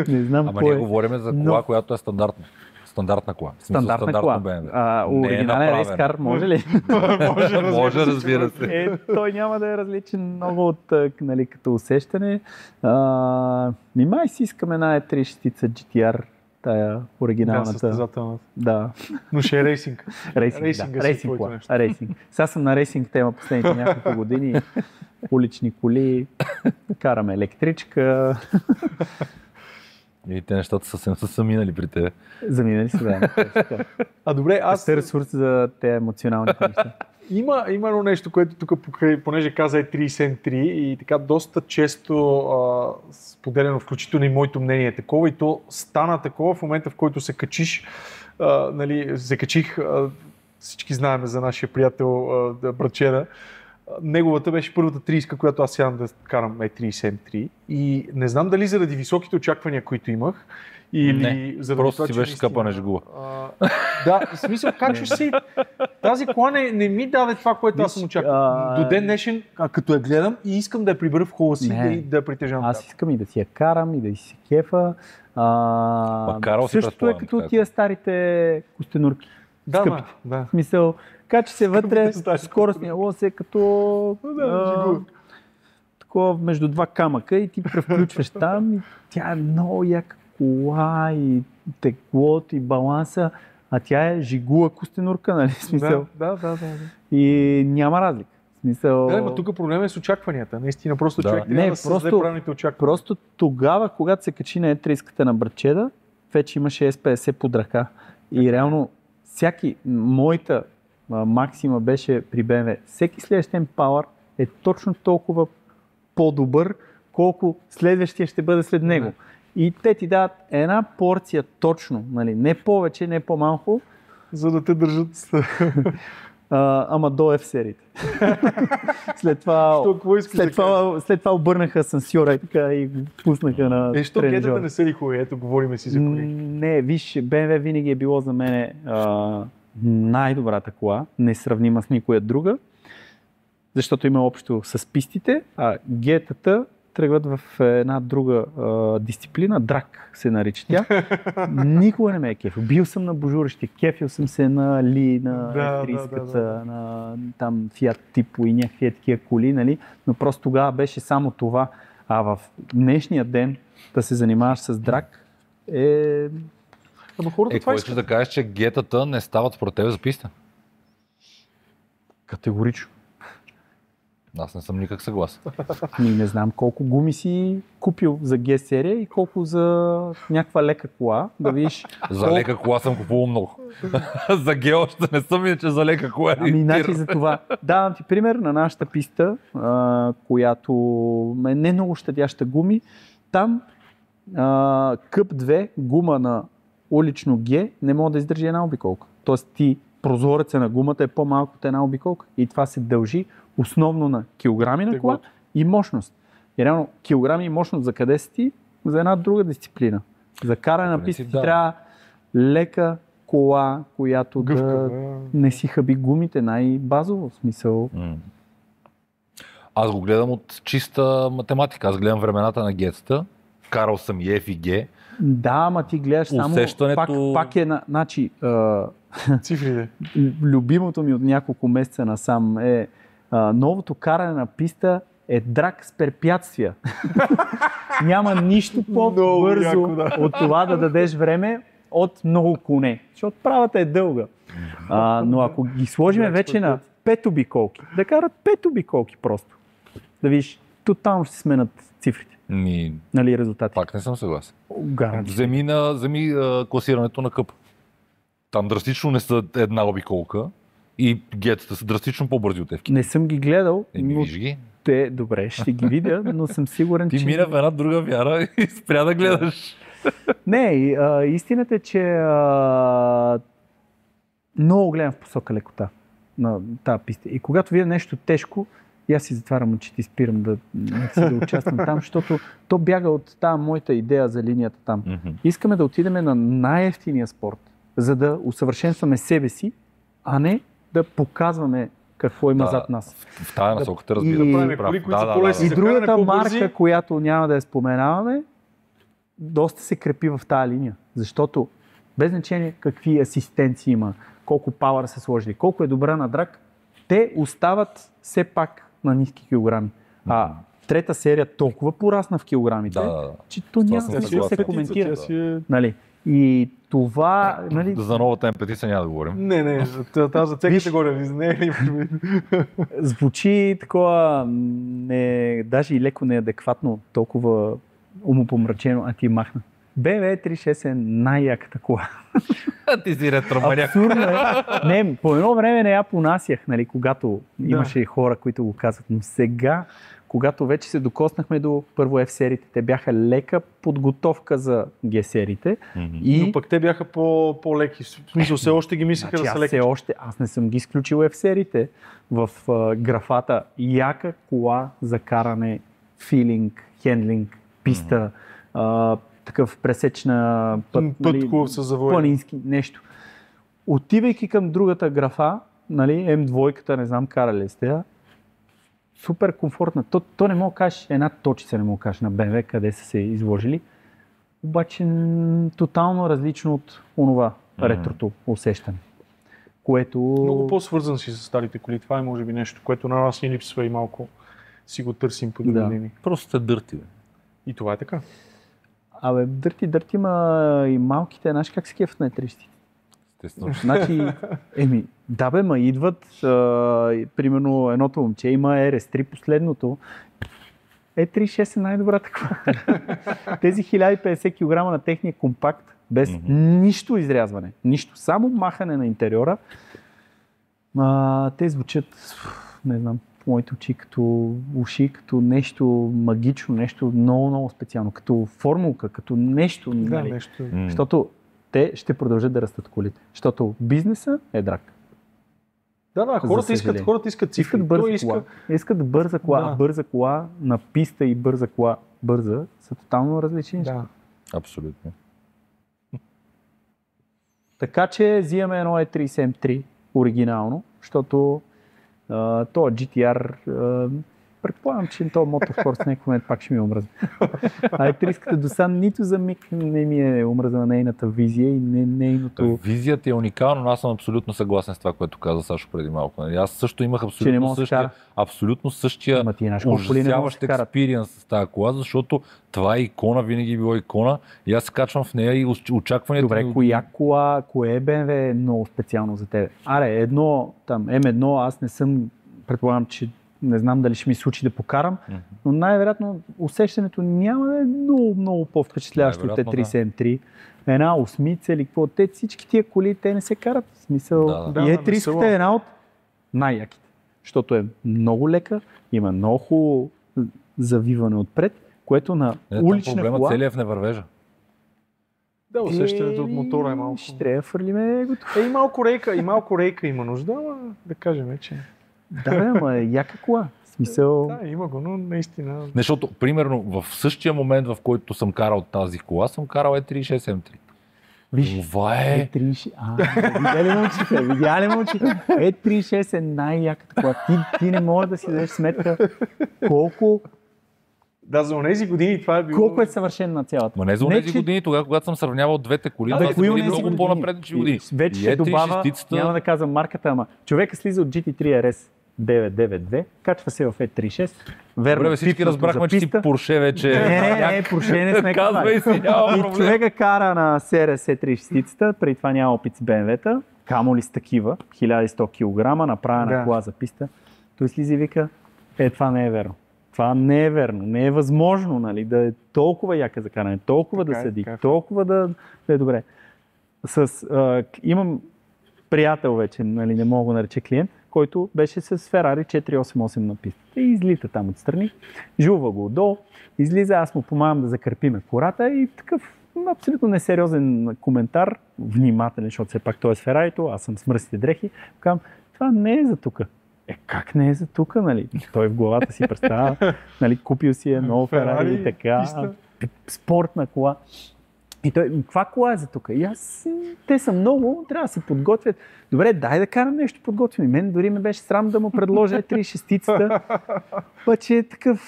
Не знам Ама ние говорим за кола, която е стандартна. Стандартна кола. Стандартна кола. Оригинален рейскар може ли? Може, разбира се. Той няма да е различен много от, нали, като усещане. Май си искаме една E36 GTR, тая оригиналната. Да, състезателната. Да. Но ще е рейсинг. Рейсинг кола. Сега съм на рейсинг тема последните няколко години. Улични коли, караме електричка. И те нещата съвсем са минали при тебе. Заминали са, да. Добре, аз... Те ресурс за те емоционални неща. Има едно нещо, което тук, понеже каза е 373 и така доста често споделено, включително и моето мнение е такова, и то стана такова в момента, в който се качих, всички знаем за нашия приятел Брачера. Неговата беше първата 30, която аз сядам да карам E373 и не знам дали заради високите очаквания, които имах, или заради просто това, си че беше скъпа на жигула. Да, в смисъл, как ще си... Тази кола не ми даде това, което аз съм очаквал. До ден днешен, като я гледам и искам да я прибера в хола си и да я притежавам. Аз искам и да си я карам, и да си кефа. Същото е като тия старите костенурки. Да. В смисъл, качи се вътре, скоростния лос е като такова между два камъка и ти превключваш там и тя е много яка кола и теглото и баланса, а тя е жигула костенурка, нали? Смисъл. Да. И няма разлика. Смисъл... Да, но тук проблема е с очакванията. Наистина, просто човек трябва да създаде правилните очаквания. Просто тогава, когато се качи на E30 на Брачеда, вече имаше S50 под ръка. И реално моята максима беше при BMW. Всеки следващен Power е точно толкова по-добър, колко следващия ще бъде след него. И те ти дават една порция точно, нали? Не повече, не по-малко. За да те държат. Ама до F-сериите. след това обърнаха асансьора и така и го пуснаха на тренажор. Що кетата не са ли хубави? Ето, говориме си за коли. Не, виж, BMW винаги е било за мен най-добрата кола, несравнима с никоя друга, защото има общо с пистите, а гетата тръгват в една друга дисциплина, драк се нарича тя. Никога не ме е кефил. Бил съм на божурище, кефил съм се на Ли, на F30-ката, на там Fiat Tipo и някакви такива коли, нали? Но просто тогава беше само това. А в днешния ден да се занимаваш с драк е... Ама хората това искат. Да кажеш, че гетата не стават според тебе за писта? Категорично. Аз не съм никак съгласен. Не знам колко гуми си купил за G серия и колко за някаква лека кола. Да видиш. За лека кола съм купувал много. За G още не съм, иначе за лека кола. Значи за това. Давам ти пример на нашата писта, която е не много щадяща гуми. Там къп 2 гума на улично G не може да издържи една обиколка. Тоест прозореца на гумата е по-малко от една обиколка. И това се дължи основно на килограми на кола и мощност. И реално килограми и мощност за къде си ти? За една друга дисциплина. За каране на писта ти трябва лека кола, която да не си хаби гумите, най-базово в смисъл. Аз го гледам от чиста математика. Аз гледам времената на гетата. Карал съм и F и G. Да, ама ти гледаш само... Пак е... Значи, цифрите. Любимото ми от няколко месеца насам е новото каране на писта е драк с препятствия. Няма нищо по-бързо от това да дадеш време от много коне. Защото правата е дълга. Но ако ги сложим вече на 5 обиколки, да карат 5 обиколки просто. Да видиш, тотално ще сменят цифрите. Нали, резултати? Пак не съм съгласен. Гаранти. Вземи класирането на къп. Там драстично не са една обиколка и гетата са драстично по-бързи от евки. Не съм ги гледал, но Виж ги. те, добре, ще ги видя, но съм сигурен, Ти че... мина в една друга вяра и спря да гледаш. Не, истината е, че много гледам в посока лекота на тази писта. И когато видя нещо тежко, и аз си затварям очите и спирам да участвам там, защото то бяга от тази моята идея за линията там. Искаме да отидем на най-евтиния спорт, за да усъвършенстваме себе си, а не да показваме какво има зад нас. В тази насока те разбира. И другата марка, която няма да я споменаваме, доста се крепи в тази линия, защото без значение какви асистенции има, колко пауър са сложили, колко е добра на драг, те остават все пак на ниски килограми. А трета серия толкова порасна в килограмите, че то няма да се коментира. Нали? И това... Нали... За новата М5 няма да говорим. Не, за цеките говорим. Звучи такова, даже и леко неадекватно, толкова умопомрачено, а ти махна. BMW 36 е най-яката кола. Ти си ретроманяк. Абсурдно е. Не, по едно време не я понасях, нали, когато имаше хора, които го казват. Но сега, когато вече се докоснахме до първо F-сериите, те бяха лека подготовка за G-сериите. Но пък те бяха по-леки. В смисъл, все още ги мислиха да са леки. Аз не съм ги изключил F-сериите в графата яка кола за каране, филинг, хендлинг, писта, такъв пресечна път, нали, планински нещо. Отивайки към другата графа, нали, М2-ката, не знам карали сте я, супер комфортна. То не мога да кажеш, една точица не мога да кажеш на BMW, къде са се изложили, обаче тотално различно от онова ретрото усещане. Което... Много по-свързан си с старите коли. Това е може би нещо, което на нас ни липсва и малко си го търсим по други линии. Просто сте дърти, бе. И това е така. Абе, дърти, ма и малките, знаеш как се кефят на E30? Естествено. Значи, да бе, ма идват, примерно едното момче има RS3 последното. E36 е най-добрата кола. Тези 1050 кг на техния компакт, без нищо изрязване, нищо, само махане на интериора. Те звучат, не знам, по моите очи, като уши, като нещо магично, нещо много специално, като формулка, като нещо. Да, нещо. Защото те ще продължат да растат колите. Защото бизнеса е драг. Да, хората искат цифри. Искат бърза кола. Да. Бърза кола на писта и бърза кола бърза са тотално различни. Да. Абсолютно. Така че взимаме едно E30 M3 оригинално, защото то GTR, предполагам, че този мотоскорс в някакъв момент пак ще ми омръзне. А E30-ката до сега нито за миг не ми е омръзна нейната визия и нейното... Визията е уникална, но аз съм абсолютно съгласен с това, което каза Сашо преди малко. Аз също имах абсолютно същия ужасяващ експириенс с тази кола, защото това е икона, винаги е било икона и аз се качвам в нея и очакването... Добре, коя кола, кое BMW е много специално за теб? Едно, там, M1, аз не съм, предполагам, че не знам дали ще ми случи да покарам, но най-вероятно усещането няма да е много по-впечатляващо от T30 M3. Една осмица или какво. Всички тия коли, те не се карат. В смисъл. И E30 е една от най-яките. Защото е много лека, има много хубаво завиване отпред, което на улична кола... Проблемът целият в невървежа. Да, усещането от мотора е малко. Ще трябва да фърлиме готово. И малко рейка има нужда, ама да кажем, че... Да, ама е яка кола. В смисъл... Да, има го, но наистина... Защото, примерно, в същия момент, в който съм карал тази кола, съм карал E36 M3. Виж, това е... Видя ли мълчите? E36 е най-яката кола. Ти не можеш да си дадеш сметка колко... Да, за онези години това е било... Колко е съвършена цялата. Ма не за онези години, тогава, когато съм сравнявал двете коли, това са били много по-напреднични години. Вече ще добавя, няма да казвам марката, ама човека слиза от GT3 RS 992, качва се в E36. Добре, всички разбрахме, че си Порше вече. Не, Порше не сме казвай си, няма проблем. И човека кара на CRS E36, преди това няма опит с BMW-та, камо ли с такива, 1100 кг, направена кола за писта. Той слиза и вика, това не е верно. това не е верно, не е възможно, нали, да е толкова яка за каране, толкова Така да е, седи, така е. толкова да е добре. Имам приятел вече, нали, не мога да нарече клиент, който беше с Ferrari 488 на пистата и излита там отстрани, жулва го отдолу, излиза, аз му помагам да закрепиме кората и такъв абсолютно несериозен коментар, внимателен, защото все пак той е с Ферарито, аз съм с мръсните дрехи, казвам, това не е за тука. Как не е за тука, нали? Той в главата си представя, нали, купил си е нова Ферари и така, писта. спортна кола. И той, каква кола е за тук? И аз, те са много, трябва да се подготвят. Добре, дай да карам нещо подготвим. И мен дори ме беше срам да му предложа 36-цата. Обаче такъв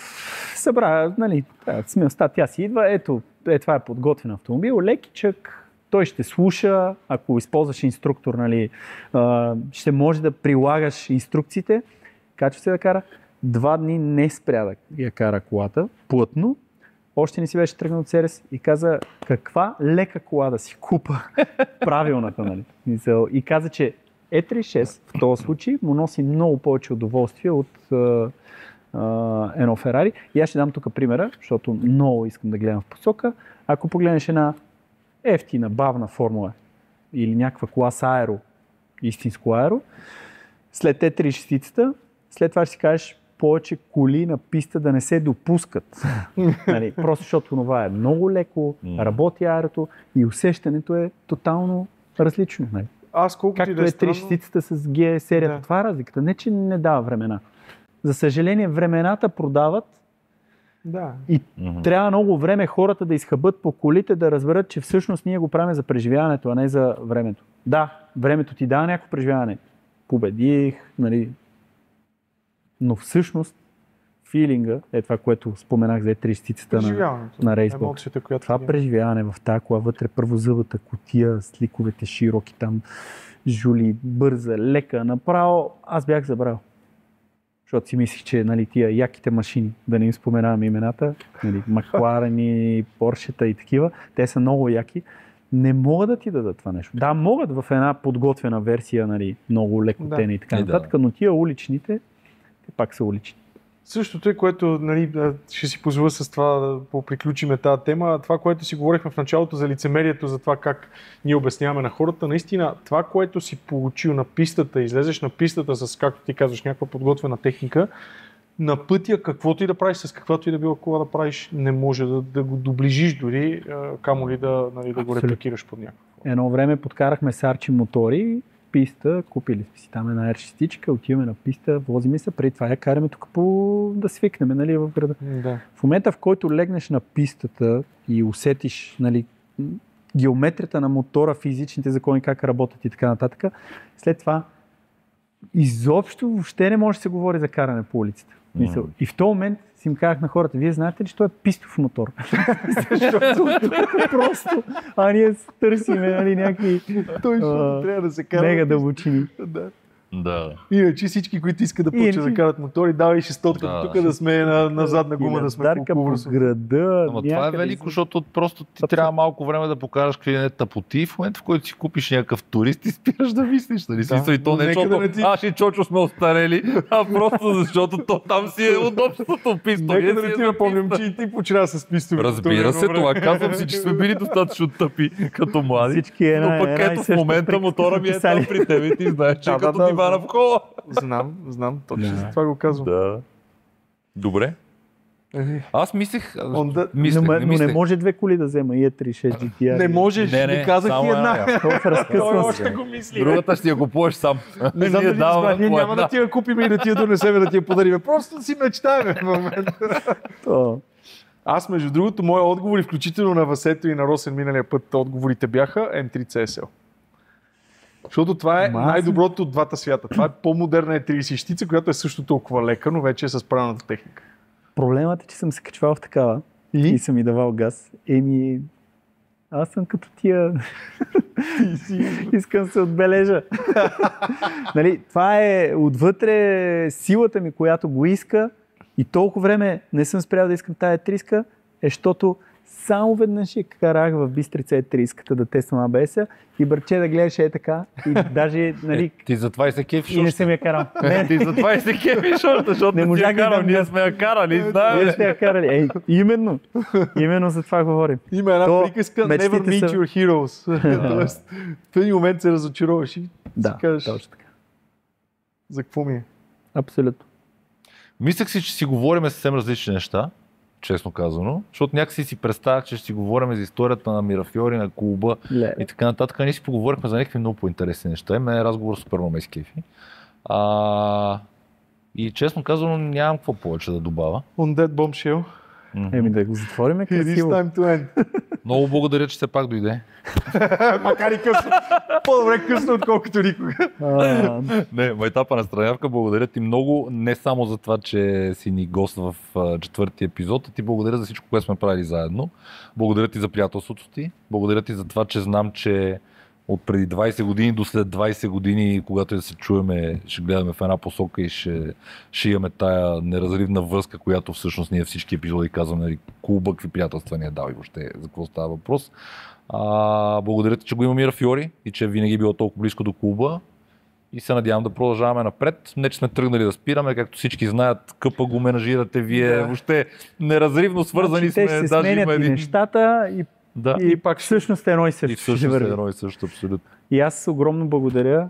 събра, нали, смелостта, тя си идва, ето, това е подготвен автомобил, лекичък, той ще слуша, ако използваш инструктор, нали, ще може да прилагаш инструкциите, качва се да кара. 2 дни не спря да я кара колата, плътно, още не си беше тръгнал от Серес и каза каква лека кола да си купа, правилната, нали. И каза, че E36 в този случай му носи много повече удоволствие от едно Ферари. И аз ще дам тук примера, защото много искам да гледам в посока. Ако погледнеш една ефтина, бавна формула или някаква кола с аеро, истинско аеро, след E36-цата, след това ще си кажеш повече коли на писта да не се допускат. Нали, просто защото това е много леко, работи аерото и усещането е тотално различно. Нали. Аз колкото Както и да е е странно... 36-цата с G серията, Да. това е разликата. Не, че не дава времена. За съжаление, времената продават Да. и трябва много време хората да изхъбат по колите, да разберат, че всъщност ние го правим за преживяването, а не за времето. Да, времето ти дава някакво преживяване. Победих, нали. Но всъщност филинга е това, което споменах за E36-цата на Racebox. Емоцията, която Това има. преживяване в тази кола, вътре първозъбата кутия, с ликовете широки там, жули, бърза, лека, направо, аз бях забрал. Защото си мислих, че, нали, тия яките машини, да не им споменавам имената, нали, Макларени, Поршета и такива, те са много яки, не могат да ти дадат това нещо. Да, могат в една подготвена версия, нали, много лекотена и така нататък, но тия уличните, те пак са улични. Същото е, което, нали, ще си позволя с това да поприключиме тази тема. Това, което си говорихме в началото за лицемерието, за това как ние обясняваме на хората, наистина това, което си получил на пистата, излезеш на пистата с, както ти казваш, някаква подготвена техника, на пътя каквото и да правиш, с каквато и да била кола да правиш, не може да го доближиш дори, камо ли да, нали, да го репликираш под някакво. Едно време подкарахме с Арчи мотори, писта, купили сме си там една R6, отиваме на писта, возиме се, преди това я караме тук да свикнем, нали, в града. Да. В момента, в който легнеш на пистата и усетиш, нали, геометрията на мотора, физичните закони, как работят и така нататък, след това изобщо въобще не може да се говори за каране по улицата. Мисъл. И в този момент си им казах на хората, вие знаете ли, че той е пистов мотор? Защото просто, ние търсиме, нали, някакви трябва да се кара. мега дълбочини. Да. Иначе всички, които искат да почнат да карат мотори, давай шестотката тук да сме на задна гума, да сме Дарка по града. Ама това е велико, защото просто ти трябва малко време да покажеш какви не тъпоти. В момента, в който си купиш някакъв турист и спираш да мислиш. Нали? Да. И то не, Нека защото да не ти- аз и Чочо сме остарели, а просто защото то там си е удобството писто. Нека да не ти напомням, че и ти почина с пистови. Разбира се, това казвам си, че сме били достатъчно тъпи като млади. Всички Но пък ето в момента мотора ми е там при теб и ти знаеш, че е като дивана в кола. Знам, точно за това го казвам. Да. Добре. Аз мислех... Но не може две коли да взема и E36 GTR. Не можеш, Не, го казах само ти една. Това Той разкъсва още се. го мисли. Другата ще я купуваш сам. Не знам Ние дали даваме разбра, ние по няма една. да ти я купим и да ти я донесем, да ти я подарим. Просто си мечтаем в момента. То. Аз, между другото, мои отговори, включително на Васето и на Росен миналия път, отговорите бяха M3 CSL. Защото това е най-доброто от двата свята. Това е по-модерна E30-щица, която е също толкова лека, но вече е с правилната техника. Проблемът е, че съм се качвал в такава и съм ми давал газ. Аз съм като тия. Искам се отбележа. Нали, това е отвътре силата ми, която го иска и толкова време не съм спрял да искам тая триска, защото Само веднъж я карах в Бистрица E30 да тествам ABS-а и бърче да гледаш така. И даже, нали... Ти затова и се кефиш. И не съм я карал. Ти затова и се кефиш, защото не можах да дам. Ние сме я карали, знаем. Вие сте я карали. Именно за това говорим. Има една приказка, never meet your heroes. Тоест, в един момент се разочароваш и си кажеш, точно така. За какво ми е? Абсолютно. Мислех си, че си говорим съвсем различни неща, честно казано, защото някакси си представях, че ще си говорим за историята на Мирафиори, на клуба и така нататък. Ние си поговорихме за някакви много по-интересни неща. Мен разговор супер много ме изкефи. И честно казано нямам какво повече да добавя. On that bombshell. Да го затвориме красиво. It is time to end. Много благодаря, че все пак дойде. Макар и късно. По-добре късно, отколкото никога. Не, майтапа на странявка, благодаря ти много, не само за това, че си ни гост в четвъртия епизод, а ти благодаря за всичко, което сме правили заедно. Благодаря ти за приятелството ти. Благодаря ти за това, че знам, че от преди 20 години до след 20 години, когато да се чуеме, ще гледаме в една посока и ще имаме тая неразривна връзка, която всъщност ние всички епизоди казваме, клуба, какви приятелства ни е дал и въобще за какво става въпрос. Благодаря ти, че го има Мирафиори и че винаги е било толкова близко до клуба и се надявам да продължаваме напред. Не, че сме тръгнали да спираме, както всички знаят, къпа го менажирате вие, въобще неразривно свързани сме. Те се сменят и нещата и пак всъщност едно и също. И всъщност едно и също, абсолютно. И аз огромно благодаря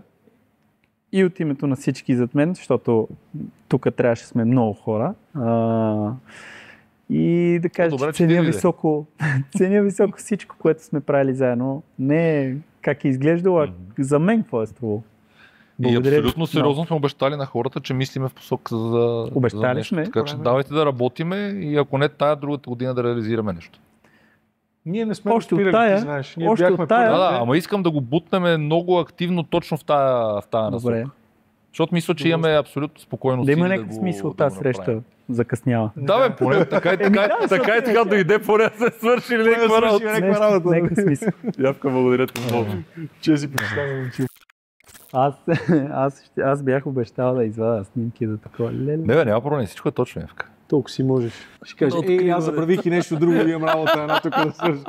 и от името на всички зад мен, защото тук трябваше сме много хора. И да кажа, че ценя високо всичко, което сме правили заедно. Не как е изглеждало, а за мен какво е струвало. И абсолютно сериозно сме обещали на хората, че мислиме в посока за нещо. Сме. Така че давайте да работиме и ако не тая другата година да реализираме нещо. Ние не сме спирали, ти знаеш. Ние бяхме ама искам да го бутнем много активно точно в тая насока. Защото мисля, че имаме абсолютно спокойно. Да има някакъв смисъл тази среща закъснява. Да, бе, поне така и така дойде, поне да се свърши някаква работа. Някакъв смисъл. Явка, благодаря ти много. Че си представям. Аз бях обещал да извадя снимки за такова. Не, бе, няма проблем, всичко е точно, Явка. Толкова си можеш. Ще кажеш, аз забравих и нещо друго, имам работа една тук да свържа.